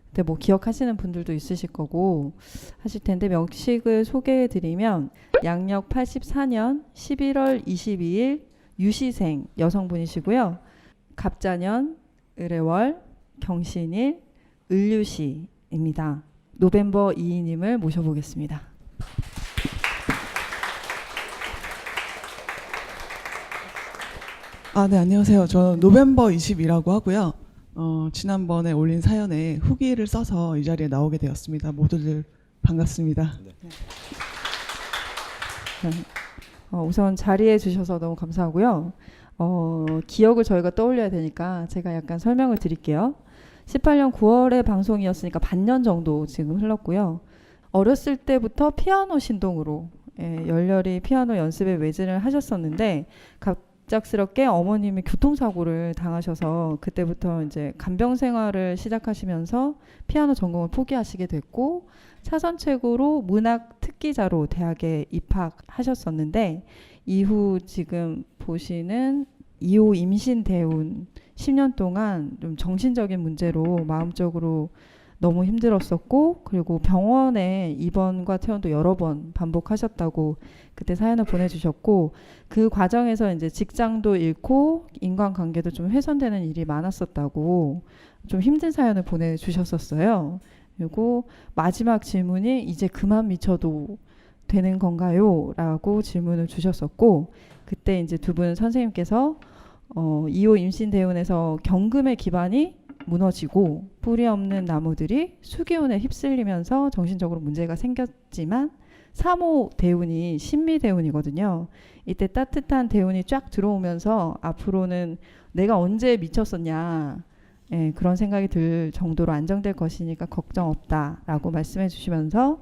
근데 뭐 기억하시는 분들도 있으실 거고 하실 텐데 명식을 소개해드리면 양력 84년 11월 22일 유시생 여성분이시고요. 갑자년 을해월 경신일 을류시입니다. 노벤버 2님을 모셔보겠습니다. 네, 안녕하세요. 저는 노벤버 20이라고 하고요. 지난번에 올린 사연에 후기를 써서 이 자리에 나오게 되었습니다. 모두들 반갑습니다. 우선 자리해 주셔서 너무 감사하고요. 기억을 저희가 떠올려야 되니까 제가 약간 설명을 드릴게요. 18년 9월에 방송이었으니까 반년 정도 지금 흘렀고요. 어렸을 때부터 피아노 신동으로 열렬히 피아노 연습에 매진을 하셨었는데 갑작스럽게 어머님이 교통사고를 당하셔서 그때부터 이제 간병 생활을 시작하시면서 피아노 전공을 포기하시게 됐고 차선책으로 문학 특기자로 대학에 입학하셨었는데 이후 지금 보시는 2호 임신 대운 10년 동안 좀 정신적인 문제로 마음적으로 너무 힘들었었고 그리고 병원에 입원과 퇴원도 여러 번 반복하셨다고 그때 사연을 보내주셨고 그 과정에서 이제 직장도 잃고 인간관계도 좀 훼손되는 일이 많았었다고 좀 힘든 사연을 보내주셨었어요. 그리고 마지막 질문이 이제 그만 미쳐도 되는 건가요? 라고 질문을 주셨었고 그때 이제 두 분 선생님께서 2호 임신 대운에서 경금의 기반이 무너지고 뿌리 없는 나무들이 수기운에 휩쓸리면서 정신적으로 문제가 생겼지만 3호 대운이 신미 대운이거든요. 이때 따뜻한 대운이 쫙 들어오면서 앞으로는 내가 언제 미쳤었냐 그런 생각이 들 정도로 안정될 것이니까 걱정 없다라고 말씀해 주시면서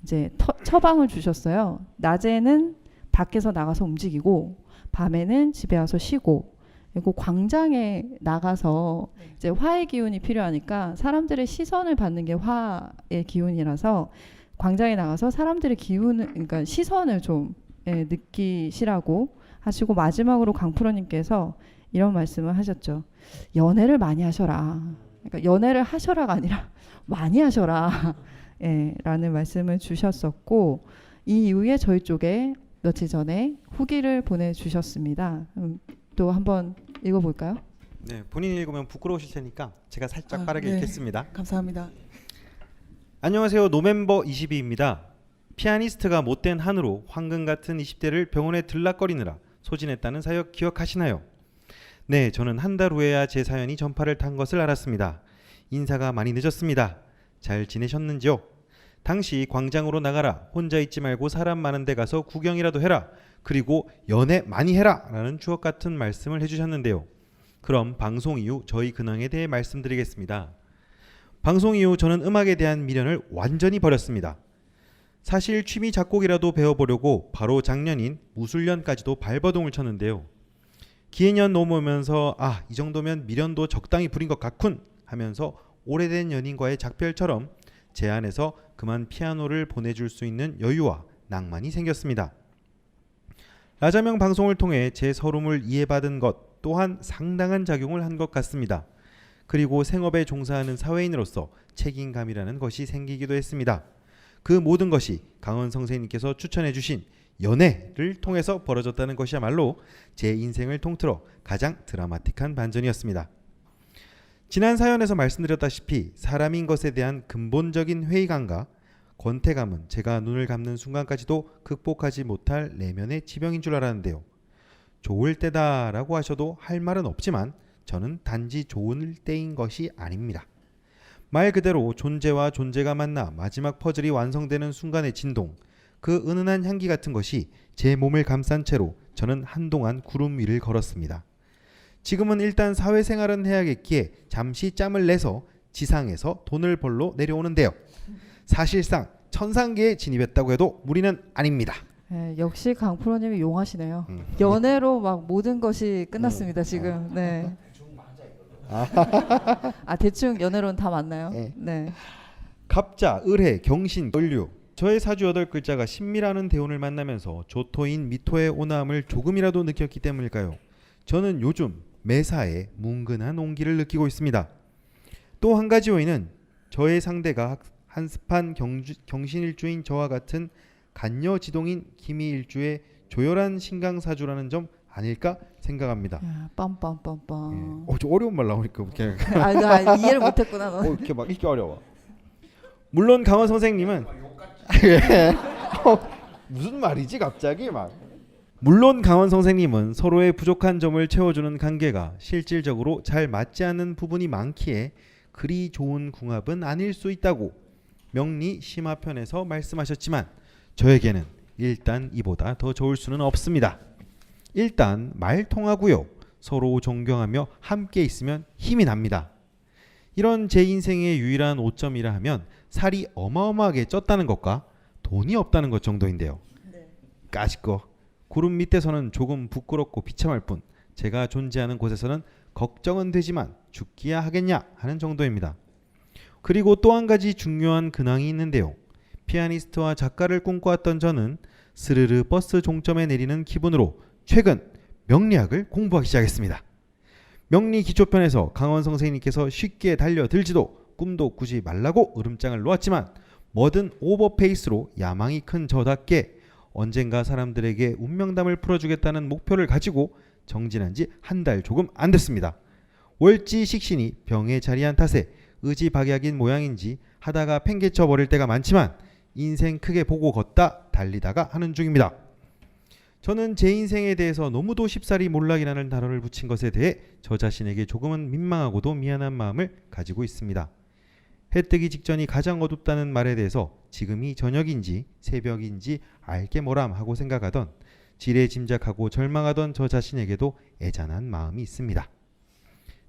이제 처방을 주셨어요. 낮에는 밖에서 나가서 움직이고 밤에는 집에 와서 쉬고 그리고 광장에 나가서 이제 화의 기운이 필요하니까 사람들의 시선을 받는 게 화의 기운이라서 광장에 나가서 사람들의 기운을 그러니까 시선을 좀 느끼시라고 하시고 마지막으로 강프로님께서 이런 말씀을 하셨죠. 연애를 많이 하셔라. 그러니까 연애를 하셔라가 아니라 많이 하셔라. 라는 말씀을 주셨었고 이 이후에 저희 쪽에 며칠 전에 후기를 보내주셨습니다. 또 한번 읽어볼까요? 네, 본인이 읽으면 부끄러우실 테니까 제가 살짝 빠르게 네. 읽겠습니다. 감사합니다. 안녕하세요. 노멤버 22입니다. 피아니스트가 못된 한우로 황금 같은 20대를 병원에 들락거리느라 소진했다는 사역 기억하시나요? 네, 저는 한 달 후에야 제 사연이 전파를 탄 것을 알았습니다. 인사가 많이 늦었습니다. 잘 지내셨는지요? 당시 광장으로 나가라, 혼자 있지 말고 사람 많은 데 가서 구경이라도 해라, 그리고 연애 많이 해라 라는 추억 같은 말씀을 해주셨는데요. 그럼 방송 이후 저희 근황에 대해 말씀드리겠습니다. 방송 이후 저는 음악에 대한 미련을 완전히 버렸습니다. 사실 취미 작곡이라도 배워보려고 바로 작년인 무술년까지도 발버둥을 쳤는데요. 기해년 넘어오면서 이 정도면 미련도 적당히 부린 것 같군 하면서 오래된 연인과의 작별처럼 제 안에서 그만 피아노를 보내줄 수 있는 여유와 낭만이 생겼습니다. 라자명 방송을 통해 제 서름을 이해받은 것 또한 상당한 작용을 한 것 같습니다. 그리고 생업에 종사하는 사회인으로서 책임감이라는 것이 생기기도 했습니다. 그 모든 것이 강원 선생님께서 추천해 주신 연애를 통해서 벌어졌다는 것이야말로 제 인생을 통틀어 가장 드라마틱한 반전이었습니다. 지난 사연에서 말씀드렸다시피 사람인 것에 대한 근본적인 회의감과 권태감은 제가 눈을 감는 순간까지도 극복하지 못할 내면의 지병인 줄 알았는데요. 좋을 때다라고 하셔도 할 말은 없지만 저는 단지 좋을 때인 것이 아닙니다. 말 그대로 존재와 존재가 만나 마지막 퍼즐이 완성되는 순간의 진동, 그 은은한 향기 같은 것이 제 몸을 감싼 채로 저는 한동안 구름 위를 걸었습니다. 지금은 일단 사회생활은 해야겠기에 잠시 짬을 내서 지상에서 돈을 벌러 내려오는데요. 사실상 천상계에 진입했다고 해도 무리는 아닙니다. 네, 역시 강프로님이 용하시네요. 연애로 막 모든 것이 끝났습니다 지금. 네. 아 대충 연애로는 다 맞나요? 네. 네. 갑자, 을해, 경신, 을류. 저의 사주 8글자가 신미라는 대운을 만나면서 조토인 미토의 온화함을 조금이라도 느꼈기 때문일까요? 저는 요즘 매사에 뭉근한 온기를 느끼고 있습니다. 또 한 가지 요인은 저의 상대가 한습한 경신일주인 저와 같은 간여지동인 기미일주의 조열한 신강사주라는 점 아닐까 생각합니다. 야, 빰빰빰빰. 좀 어려운 말 나오니까 그냥 나 이해를 못했구나. 너. 이렇게 막 읽기 어려워. 물론 강원 선생님은 무슨 말이지 갑자기 막. 물론 강원 선생님은 서로의 부족한 점을 채워주는 관계가 실질적으로 잘 맞지 않는 부분이 많기에 그리 좋은 궁합은 아닐 수 있다고 명리 심화편에서 말씀하셨지만 저에게는 일단 이보다 더 좋을 수는 없습니다. 일단 말 통하고요. 서로 존경하며 함께 있으면 힘이 납니다. 이런 제 인생의 유일한 오점이라 하면 살이 어마어마하게 쪘다는 것과 돈이 없다는 것 정도인데요. 까짓거 구름 밑에서는 조금 부끄럽고 비참할 뿐 제가 존재하는 곳에서는 걱정은 되지만 죽기야 하겠냐 하는 정도입니다. 그리고 또 한 가지 중요한 근황이 있는데요. 피아니스트와 작가를 꿈꿔왔던 저는 스르르 버스 종점에 내리는 기분으로 최근 명리학을 공부하기 시작했습니다. 명리 기초편에서 강원 선생님께서 쉽게 달려들지도 꿈도 꾸지 말라고 으름장을 놓았지만 뭐든 오버페이스로 야망이 큰 저답게 언젠가 사람들에게 운명담을 풀어주겠다는 목표를 가지고 정진한 지 한 달 조금 안 됐습니다. 월지 식신이 병에 자리한 탓에 의지박약인 모양인지 하다가 팽개쳐 버릴 때가 많지만 인생 크게 보고 걷다 달리다가 하는 중입니다. 저는 제 인생에 대해서 너무도 쉽사리 몰락이라는 단어를 붙인 것에 대해 저 자신에게 조금은 민망하고도 미안한 마음을 가지고 있습니다. 해 뜨기 직전이 가장 어둡다는 말에 대해서 지금이 저녁인지 새벽인지 알게 뭐람 하고 생각하던 지레짐작하고 절망하던 저 자신에게도 애잔한 마음이 있습니다.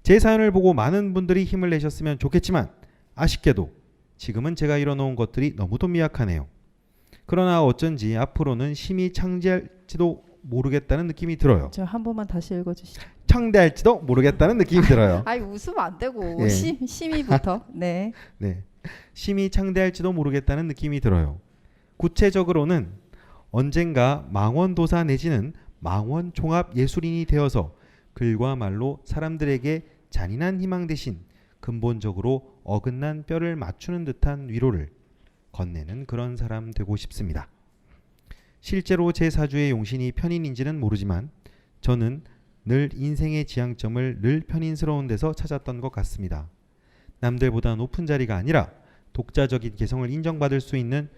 제 사연을 보고 많은 분들이 힘을 내셨으면 좋겠지만 아쉽게도 지금은 제가 이뤄놓은 것들이 너무도 미약하네요. 그러나 어쩐지 앞으로는 심히 창대할지도 모르겠다는 느낌이 들어요. 저 한 번만 다시 읽어주시죠. 창대할지도 모르겠다는 느낌이 들어요. 아이 웃으면 안 되고 예. 심의부터. 네. 네, 심히 창대할지도 모르겠다는 느낌이 들어요. 구체적으로는 언젠가 망원도사 내지는 망원종합예술인이 되어서 글과 말로 사람들에게 잔인한 희망 대신 근본적으로 어긋난 뼈를 맞추는 듯한 위로를 건네는 그런 사람 되고 싶습니다. 실제로 제 사주의 용신이 편인인지는 모르지만 저는 늘 인생의 지향점을 늘 편인스러운 데서 찾았던 것 같습니다. 남들보다 높은 자리가 아니라 독자적인 개성을 인정받을 수 있는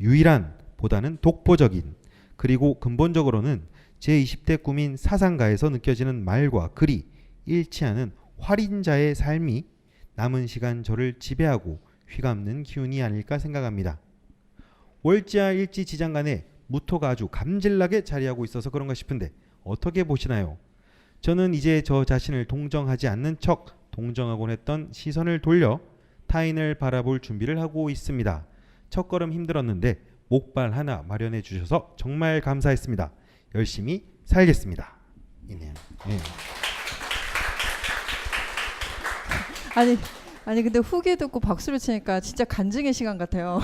유일한 보다는 독보적인, 그리고 근본적으로는 제 20대 꿈인 사상가에서 느껴지는 말과 글이 일치하는 활인자의 삶이 남은 시간 저를 지배하고 휘감는 기운이 아닐까 생각합니다. 월지와 일지 지장간에 무토가 아주 감질나게 자리하고 있어서 그런가 싶은데 어떻게 보시나요? 저는 이제 저 자신을 동정하지 않는 척 동정하곤 했던 시선을 돌려 타인을 바라볼 준비를 하고 있습니다. 첫걸음 힘들었는데 목발 하나 마련해 주셔서 정말 감사했습니다. 열심히 살겠습니다. 이네요. 네. 아니 근데 후기 듣고 박수를 치니까 진짜 간증의 시간 같아요.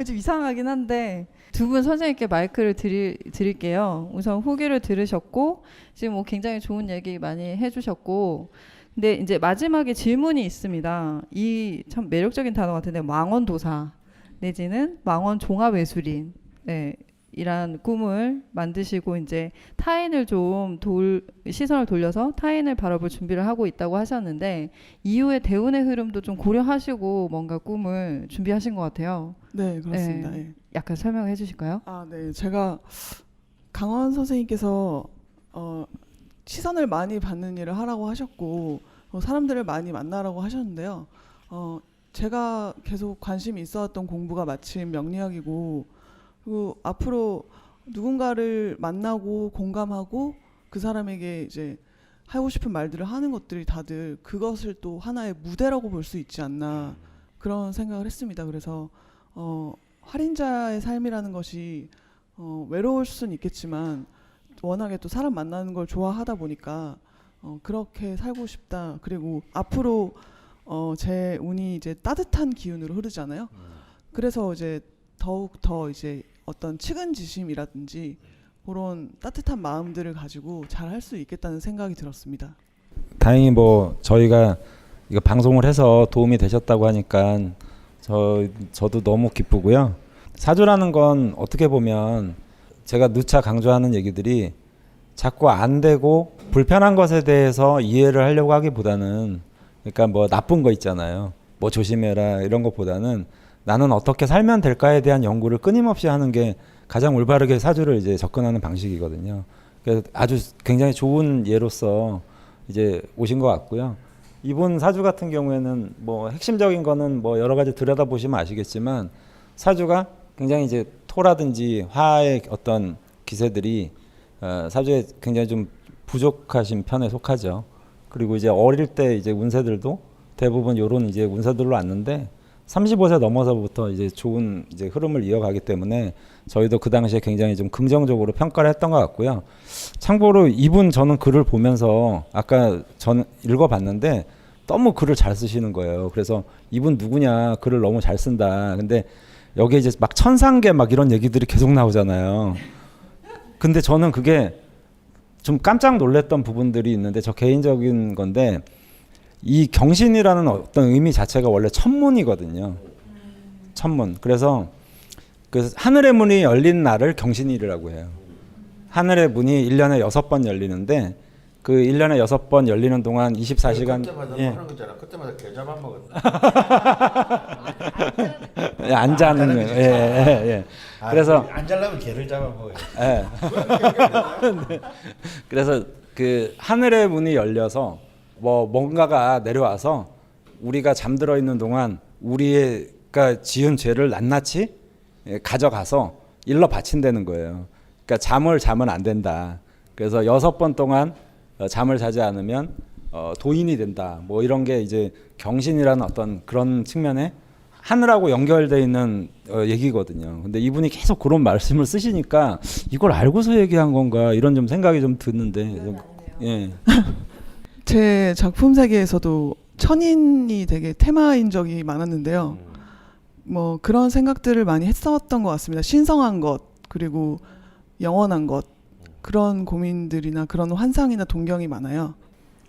좀 이상하긴 한데 두 분 선생님께 마이크를 드릴게요. 우선 후기를 들으셨고 지금 뭐 굉장히 좋은 얘기 많이 해주셨고, 근데 이제 마지막에 질문이 있습니다. 이 참 매력적인 단어 같은데 망원도사 내지는 망원종합예술인, 네, 이란 꿈을 만드시고 이제 타인을 좀 시선을 돌려서 타인을 바라볼 준비를 하고 있다고 하셨는데 이후에 대운의 흐름도 좀 고려하시고 뭔가 꿈을 준비하신 것 같아요. 네, 그렇습니다. 네. 예. 약간 설명해 주실까요? 아, 네. 제가 강원 선생님께서 시선을 많이 받는 일을 하라고 하셨고 사람들을 많이 만나라고 하셨는데요. 제가 계속 관심이 있어왔던 공부가 마침 명리학이고, 그리고 앞으로 누군가를 만나고 공감하고 그 사람에게 이제 하고 싶은 말들을 하는 것들이 다들 그것을 또 하나의 무대라고 볼 수 있지 않나, 그런 생각을 했습니다. 그래서 할인자의 삶이라는 것이 외로울 수는 있겠지만 워낙에 또 사람 만나는 걸 좋아하다 보니까 그렇게 살고 싶다. 그리고 앞으로 제 운이 이제 따뜻한 기운으로 흐르잖아요. 그래서 이제 더욱 더 이제 어떤 측은지심이라든지 그런 따뜻한 마음들을 가지고 잘 할 수 있겠다는 생각이 들었습니다. 다행히 뭐 저희가 이거 방송을 해서 도움이 되셨다고 하니까 저도 너무 기쁘고요. 사주라는 건 어떻게 보면 제가 누차 강조하는 얘기들이 자꾸 안 되고 불편한 것에 대해서 이해를 하려고 하기보다는, 그러니까 뭐 나쁜 거 있잖아요. 뭐 조심해라 이런 것보다는 나는 어떻게 살면 될까에 대한 연구를 끊임없이 하는 게 가장 올바르게 사주를 이제 접근하는 방식이거든요. 그래서 아주 굉장히 좋은 예로서 이제 오신 것 같고요. 이분 사주 같은 경우에는 뭐 핵심적인 거는 뭐 여러 가지 들여다 보시면 아시겠지만 사주가 굉장히 이제 토라든지 화의 어떤 기세들이 사주에 굉장히 좀 부족하신 편에 속하죠. 그리고 이제 어릴 때 이제 운세들도 대부분 요런 이제 운세들로 왔는데 35세 넘어서부터 이제 좋은 이제 흐름을 이어가기 때문에 저희도 그 당시에 굉장히 좀 긍정적으로 평가를 했던 것 같고요. 참고로 이분 저는 글을 보면서 아까 저는 읽어봤는데 너무 글을 잘 쓰시는 거예요. 그래서 이분 누구냐, 글을 너무 잘 쓴다. 근데 여기에 이제 막 천상계 막 이런 얘기들이 계속 나오잖아요. 근데 저는 그게 좀 깜짝 놀랐던 부분들이 있는데, 저 개인적인 건데 이 경신이라는 어떤 의미 자체가 원래 천문이거든요. 천문. 그래서 그 하늘의 문이 열린 날을 경신일이라고 해요. 하늘의 문이 1년에 6번 열리는데 그 1년에 6번 열리는 동안 24시간 그때마다 예. 하는 거잖아. 그때마다 계좌만 먹었다. 예, 안 자는 거예요. 예, 예, 예. 그래서 안 잘라면 개를 잡아 먹어요. 예. 그래서 그 하늘의 문이 열려서 뭐 뭔가가 내려와서 우리가 잠들어 있는 동안 우리가 지은 죄를 낱낱이 가져가서 일러 바친다는 거예요. 그러니까 잠을 자면 안 된다. 그래서 6번 동안 잠을 자지 않으면 도인이 된다. 뭐 이런 게 이제 경신이라는 어떤 그런 측면에 하늘하고 연결되어 있는 얘기거든요. 근데 이분이 계속 그런 말씀을 쓰시니까 이걸 알고서 얘기한 건가 이런 좀 생각이 좀 드는데 좀, 예. 제 작품 세계에서도 천인이 되게 테마인 적이 많았는데요. 뭐 그런 생각들을 많이 했었던 것 같습니다. 신성한 것, 그리고 영원한 것, 그런 고민들이나 그런 환상이나 동경이 많아요.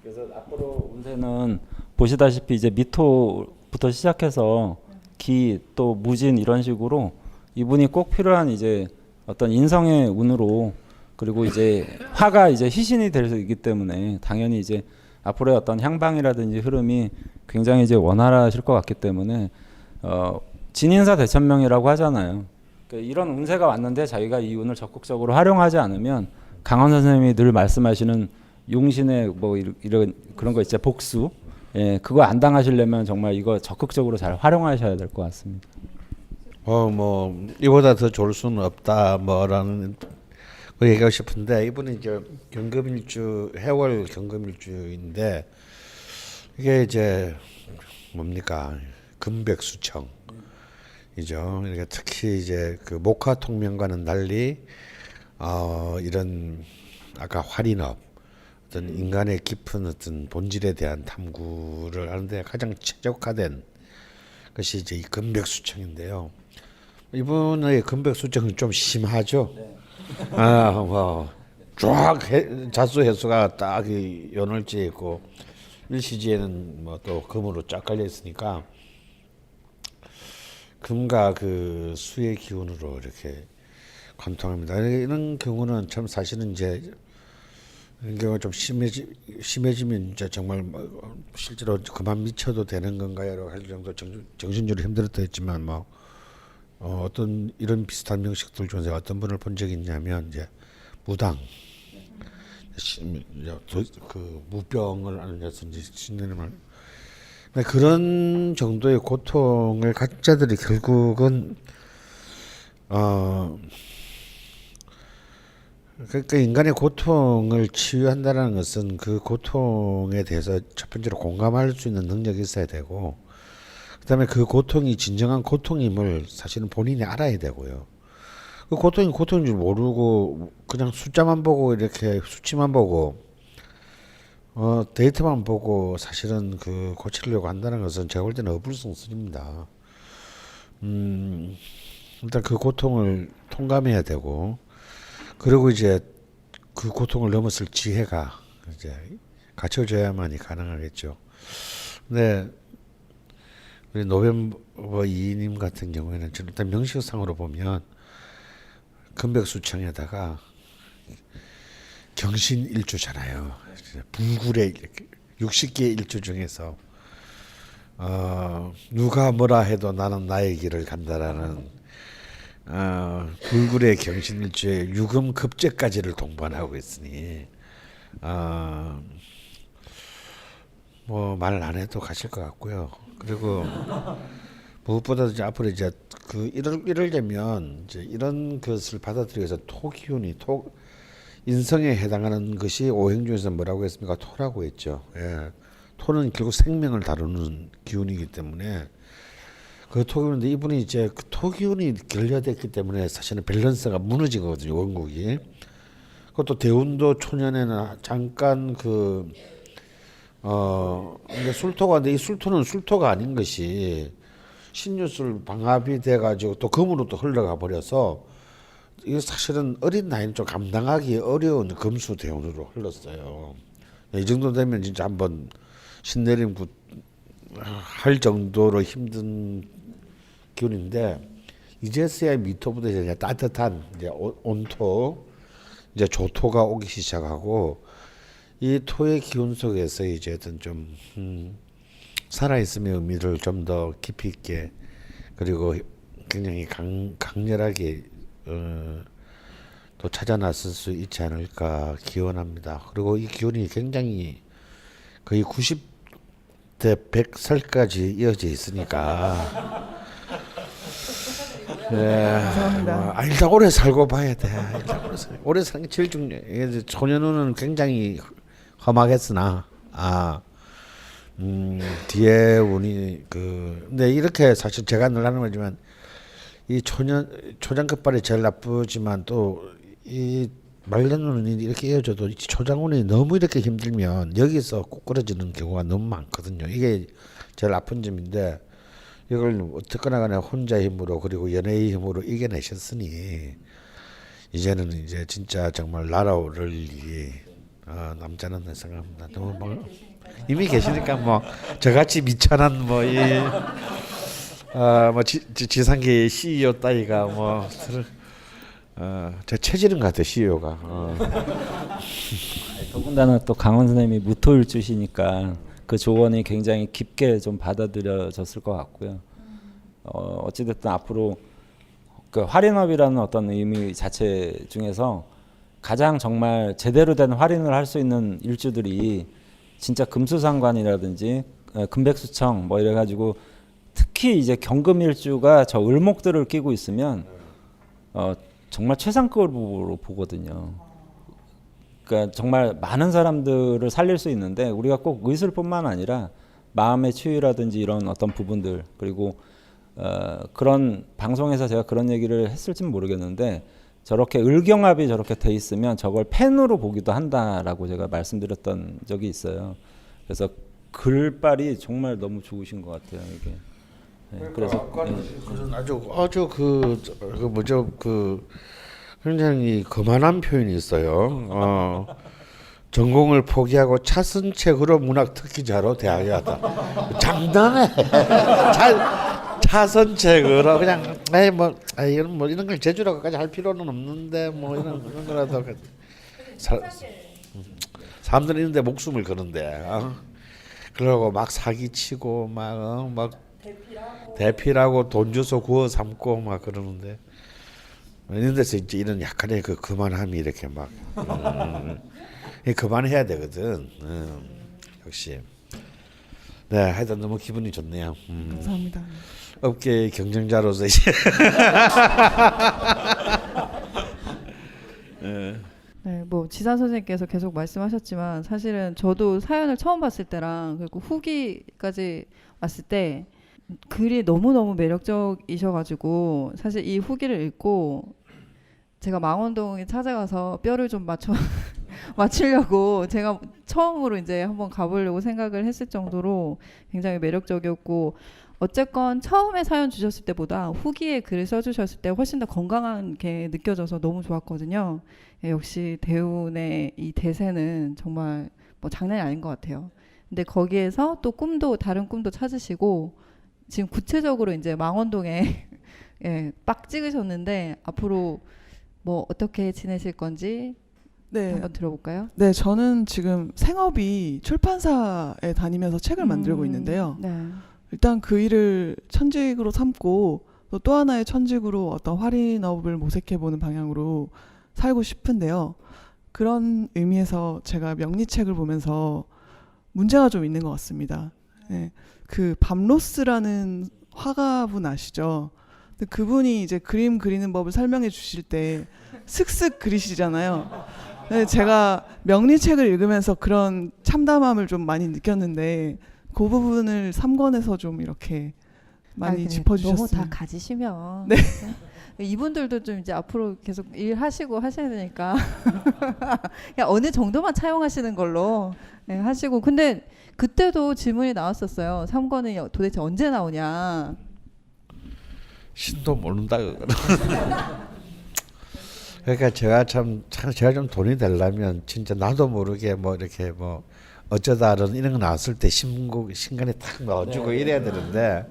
그래서 앞으로 운세는 보시다시피 이제 미토부터 시작해서 기 또 무진 이런 식으로 이분이 꼭 필요한 이제 어떤 인성의 운으로, 그리고 이제 화가 이제 희신이 될 수 있기 때문에 당연히 이제 앞으로의 어떤 향방이라든지 흐름이 굉장히 이제 원활하실 것 같기 때문에 진인사 대천명이라고 하잖아요. 그러니까 이런 운세가 왔는데 자기가 이 운을 적극적으로 활용하지 않으면 강원 선생님이 늘 말씀하시는 용신의 뭐 이런 그런 거 있죠, 복수. 예, 그거 안 당하시려면 정말 이거 적극적으로 잘 활용하셔야 될 것 같습니다. 뭐 이보다 더 좋을 수는 없다 뭐라는 거 얘기하고 싶은데, 이분은 이제 경금일주, 해월 경금일주인데 이게 이제 뭡니까, 금백수청 이죠. 그러니까 특히 이제 그 목화통명과는 달리 이런 아까 활인업, 어떤 인간의 깊은 어떤 본질에 대한 탐구를 하는데 가장 최적화된 것이 이제 이 금백수청인데요. 이분의 금백수청은 좀 심하죠. 네. 쫙 자수 해수가 딱 연월지에 있고 일시지에는 뭐 또 금으로 쫙 깔려 있으니까 금과 그 수의 기운으로 이렇게 관통합니다. 이런 경우는 참 사실은 이제 이런 경우가 좀 심해지면 이제 정말 실제로 그만 미쳐도 되는 건가요? 할 정도 정신적으로 힘들었다 했지만 뭐 어떤 이런 비슷한 명식들 중에서 어떤 분을 본 적이 있냐면 이제 무당, 그 무병을 앓아서 이제 신내림을 그런 정도의 고통을 가진 자들이 결국은 그러니까 인간의 고통을 치유한다는 것은 그 고통에 대해서 첫 번째로 공감할 수 있는 능력이 있어야 되고, 그다음에 그 고통이 진정한 고통임을 사실은 본인이 알아야 되고요. 그 고통이 고통인 줄 모르고 그냥 숫자만 보고 이렇게 수치만 보고 데이터만 보고 사실은 그 고치려고 한다는 것은 제가 볼 때는 어불성설입니다. 일단 그 고통을 통감해야 되고, 그리고 이제 그 고통을 넘었을 지혜가 이제 갖춰져야만이 가능하겠죠. 근데 우리 노벤버 2님 같은 경우에는 일단 명식상으로 보면 금백수청에다가 경신일주잖아요. 불굴의 60개의 일주 중에서 누가 뭐라 해도 나는 나의 길을 간다라는 불굴의 경신일주에 유금급제까지를 동반하고 있으니 뭐 말 안 해도 가실 것 같고요. 그리고 무엇보다도 이제 앞으로 이제 그 이럴 되면 이제 이런 것을 받아들이기 위해서 토기운이 인성에 해당하는 것이 오행 중에서 뭐라고 했습니까? 토라고 했죠. 예. 토는 결국 생명을 다루는 기운이기 때문에 그 토기운인데, 이분이 이제 그 토기운이 결여됐기 때문에 사실은 밸런스가 무너진 거거든요, 원국이. 그것도 대운도 초년에는 잠깐 이제 술토가인데, 이 술토는 술토가 아닌 것이 신유술 방합이 돼가지고 또 금으로 또 흘러가 버려서 이게 사실은 어린 나이는 좀 감당하기 어려운 금수 대운으로 흘렀어요. 이 정도 되면 진짜 한번 신내림 할 정도로 힘든 기운인데, 이제서야 미토보다 이제 따뜻한 이제 온토, 이제 조토가 오기 시작하고, 이 토의 기운 속에서 이제 어떤 좀 살아있음의 의미를 좀 더 깊이 있게, 그리고 굉장히 강렬하게 또 찾아 나설 수 있지 않을까 기원합니다. 그리고 이 기운이 굉장히 거의 90대 100살까지 이어져 있으니까 감사합니다. 일단 오래 살고 봐야 돼. 오래 사는 게 제일 중요해. 소년운은 굉장히 험하겠으나 뒤에 운이 근데 이렇게 사실 제가 늘 하는 거지만, 이 초장급발이 제일 나쁘지만 또 이 말년운이 이렇게 이어져도 이 초장운이 너무 이렇게 힘들면 여기서 꼬꾸러지는 경우가 너무 많거든요. 이게 제일 아픈 점인데, 이걸 어쨌거나 간에 혼자 힘으로 그리고 연애의 힘으로 이겨내셨으니 이제는 이제 진짜 정말 날아오를 일이 남자는 내 생각합니다. 너무 이미 계시니까 뭐 저같이 미천한 지상계 CEO 따위가 제 체질인 것 같아요, CEO가. 더군다나 또 강원 선생님이 무토일주시니까 그 조언이 굉장히 깊게 좀 받아들여졌을 것 같고요. 어찌됐든 앞으로 그 활인업이라는 어떤 의미 자체 중에서 가장 정말 제대로 된 활인을 할 수 있는 일주들이 진짜 금수상관이라든지 금백수청 뭐 이래가지고, 특히 이제 경금일주가 저 을목들을 끼고 있으면 정말 최상급으로 보거든요. 그러니까 정말 많은 사람들을 살릴 수 있는데, 우리가 꼭 의술뿐만 아니라 마음의 치유라든지 이런 어떤 부분들, 그리고 그런 방송에서 제가 그런 얘기를 했을지는 모르겠는데, 저렇게 을경합이 저렇게 돼 있으면 저걸 펜으로 보기도 한다라고 제가 말씀드렸던 적이 있어요. 그래서 글발이 정말 너무 좋으신 것 같아요, 이게. 그래서 아주 굉장히 거만한 표현이 있어요. 전공을 포기하고 차선책으로 문학 특기자로 대학에 왔다. 장담해. 차선책으로 그냥 이런 걸 제주라고까지 할 필요는 없는데 뭐 이런 거라도 사람들이 있는데 목숨을 거는데 그러고 막 사기치고 막 대피라고 돈 주서 구워 삼고 막 그러는데, 이런 데서 이제 이런 약간의 그 그만함이 이렇게 막 그만해야 되거든. 역시 네, 하여튼 너무 기분이 좋네요. 감사합니다. 업계의 경쟁자로서 이제 네, 뭐 지산 선생님께서 계속 말씀하셨지만 사실은 저도 사연을 처음 봤을 때랑 그리고 후기까지 왔을 때 글이 너무너무 매력적이셔가지고 사실 이 후기를 읽고 제가 망원동에 찾아가서 뼈를 좀 맞추려고 제가 처음으로 이제 한번 가보려고 생각을 했을 정도로 굉장히 매력적이었고 어쨌건 처음에 사연 주셨을 때보다 후기에 글을 써주셨을 때 훨씬 더 건강한 게 느껴져서 너무 좋았거든요. 예, 역시 대운의 이 대세는 정말 뭐 장난이 아닌 것 같아요. 근데 거기에서 또 다른 꿈도 찾으시고 지금 구체적으로 이제 망원동에 예, 빡 찍으셨는데 앞으로 뭐 어떻게 지내실 건지 네. 한번 들어볼까요? 네, 저는 지금 생업이 출판사에 다니면서 책을 만들고 있는데요. 네. 일단 그 일을 천직으로 삼고 또 하나의 천직으로 어떤 할인업을 모색해보는 방향으로 살고 싶은데요. 그런 의미에서 제가 명리책을 보면서 문제가 좀 있는 것 같습니다. 네, 그 밤로스라는 화가분 아시죠? 근데 그분이 이제 그림 그리는 법을 설명해 주실 때 슥슥 그리시잖아요. 네, 제가 명리책을 읽으면서 그런 참담함을 좀 많이 느꼈는데 그 부분을 3권에서 좀 이렇게 많이 네. 짚어주셨으면. 너무 다 가지시면 네. 이분들도 좀 이제 앞으로 계속 일하시고 하셔야 되니까 그냥 어느 정도만 차용하시는 걸로 네, 하시고 근데 그때도 질문이 나왔었어요. 3권은 도대체 언제 나오냐. 신도 모른다 그거는. 그러니까 제가 제가 좀 돈이 되려면 진짜 나도 모르게 뭐 이렇게 뭐 어쩌다 이런 거 나왔을 때 신간에 탁 넣어주고 이래야 되는데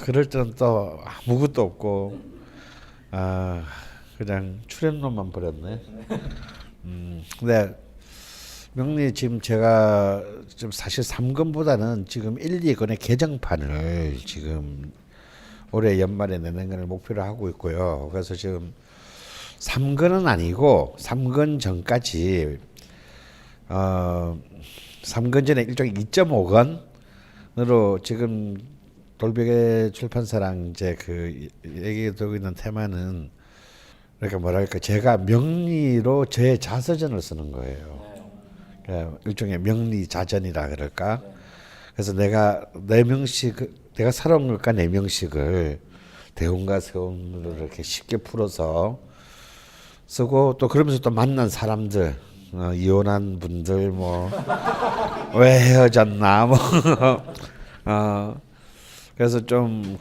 그럴 때는 또 아무것도 없고 그냥 출연료만 버렸네. 근데 명리 지금 제가 좀 사실 3권보다는 지금 1, 2권의 개정판을 지금 올해 연말에 내는 걸 목표로 하고 있고요. 그래서 지금 3권은 아니고 3권 전까지 3권 전에 일종의 2.5권으로 지금 돌베개 출판사랑 이제 그 얘기되고 있는 테마는 그러니까 뭐랄까 제가 명리로 제 자서전을 쓰는 거예요. 그러니까 일종의 명리 자전이라 그럴까. 그래서 내가 4명씩 내가 살아온 걸까 4명씩을 대운과 세운으로 이렇게 쉽게 풀어서 쓰고 또 그러면서 또 만난 사람들 이혼한 분들 뭐 왜 헤어졌나 뭐 그래서 좀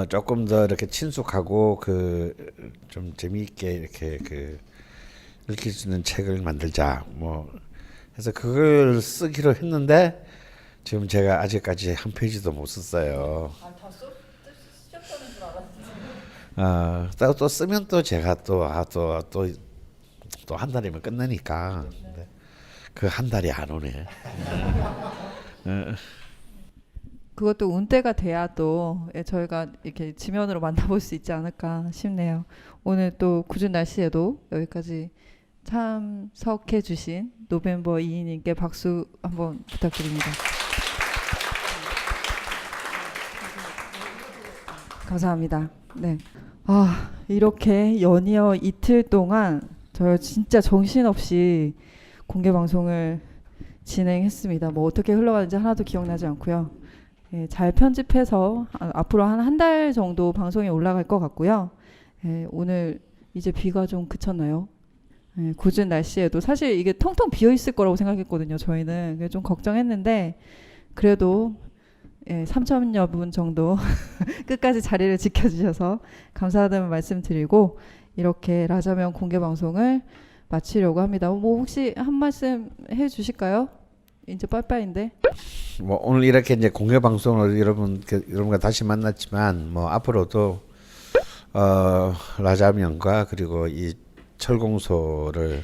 조금 더 이렇게 친숙하고 좀 재미있게 이렇게 읽힐 수 있는 책을 만들자 뭐 해서 그걸 쓰기로 했는데 지금 제가 아직까지 한 페이지도 못 썼어요. 또 쓰면 또 제가 또 한 달이면 끝나니까 그 한 달이 안 오네. 그것도 운때가 돼야 또 저희가 이렇게 지면으로 만나볼 수 있지 않을까 싶네요. 오늘 또 궂은 날씨에도 여기까지 참석해 주신 노벰버 2인님께 박수 한번 부탁드립니다. 감사합니다. 네. 이렇게 연이어 이틀 동안 저 진짜 정신없이 공개 방송을 진행했습니다. 뭐 어떻게 흘러가는지 하나도 기억나지 않고요. 예, 잘 편집해서 앞으로 한 달 정도 방송에 올라갈 것 같고요. 예, 오늘 이제 비가 좀 그쳤나요? 예, 궂은 날씨에도 사실 이게 텅텅 비어 있을 거라고 생각했거든요. 저희는 그래서 좀 걱정했는데 그래도 3,000여 분 정도 끝까지 자리를 지켜주셔서 감사하다는 말씀 드리고 이렇게 라자면 공개 방송을 마치려고 합니다. 뭐 혹시 한 말씀 해주실까요? 이제 빠이빠이인데. 뭐 오늘 이렇게 이제 공개 방송을 여러분과 다시 만났지만 뭐 앞으로도 라자면과 그리고 이 철공소를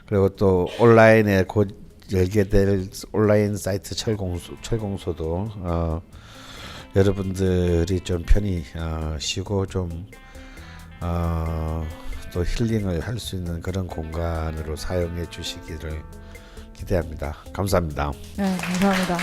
그리고 또 온라인에 곧 열게 될 온라인 사이트 철공소도 여러분들이 좀 편히 쉬고 좀 또 힐링을 할 수 있는 그런 공간으로 사용해 주시기를 기대합니다. 감사합니다. 네, 감사합니다.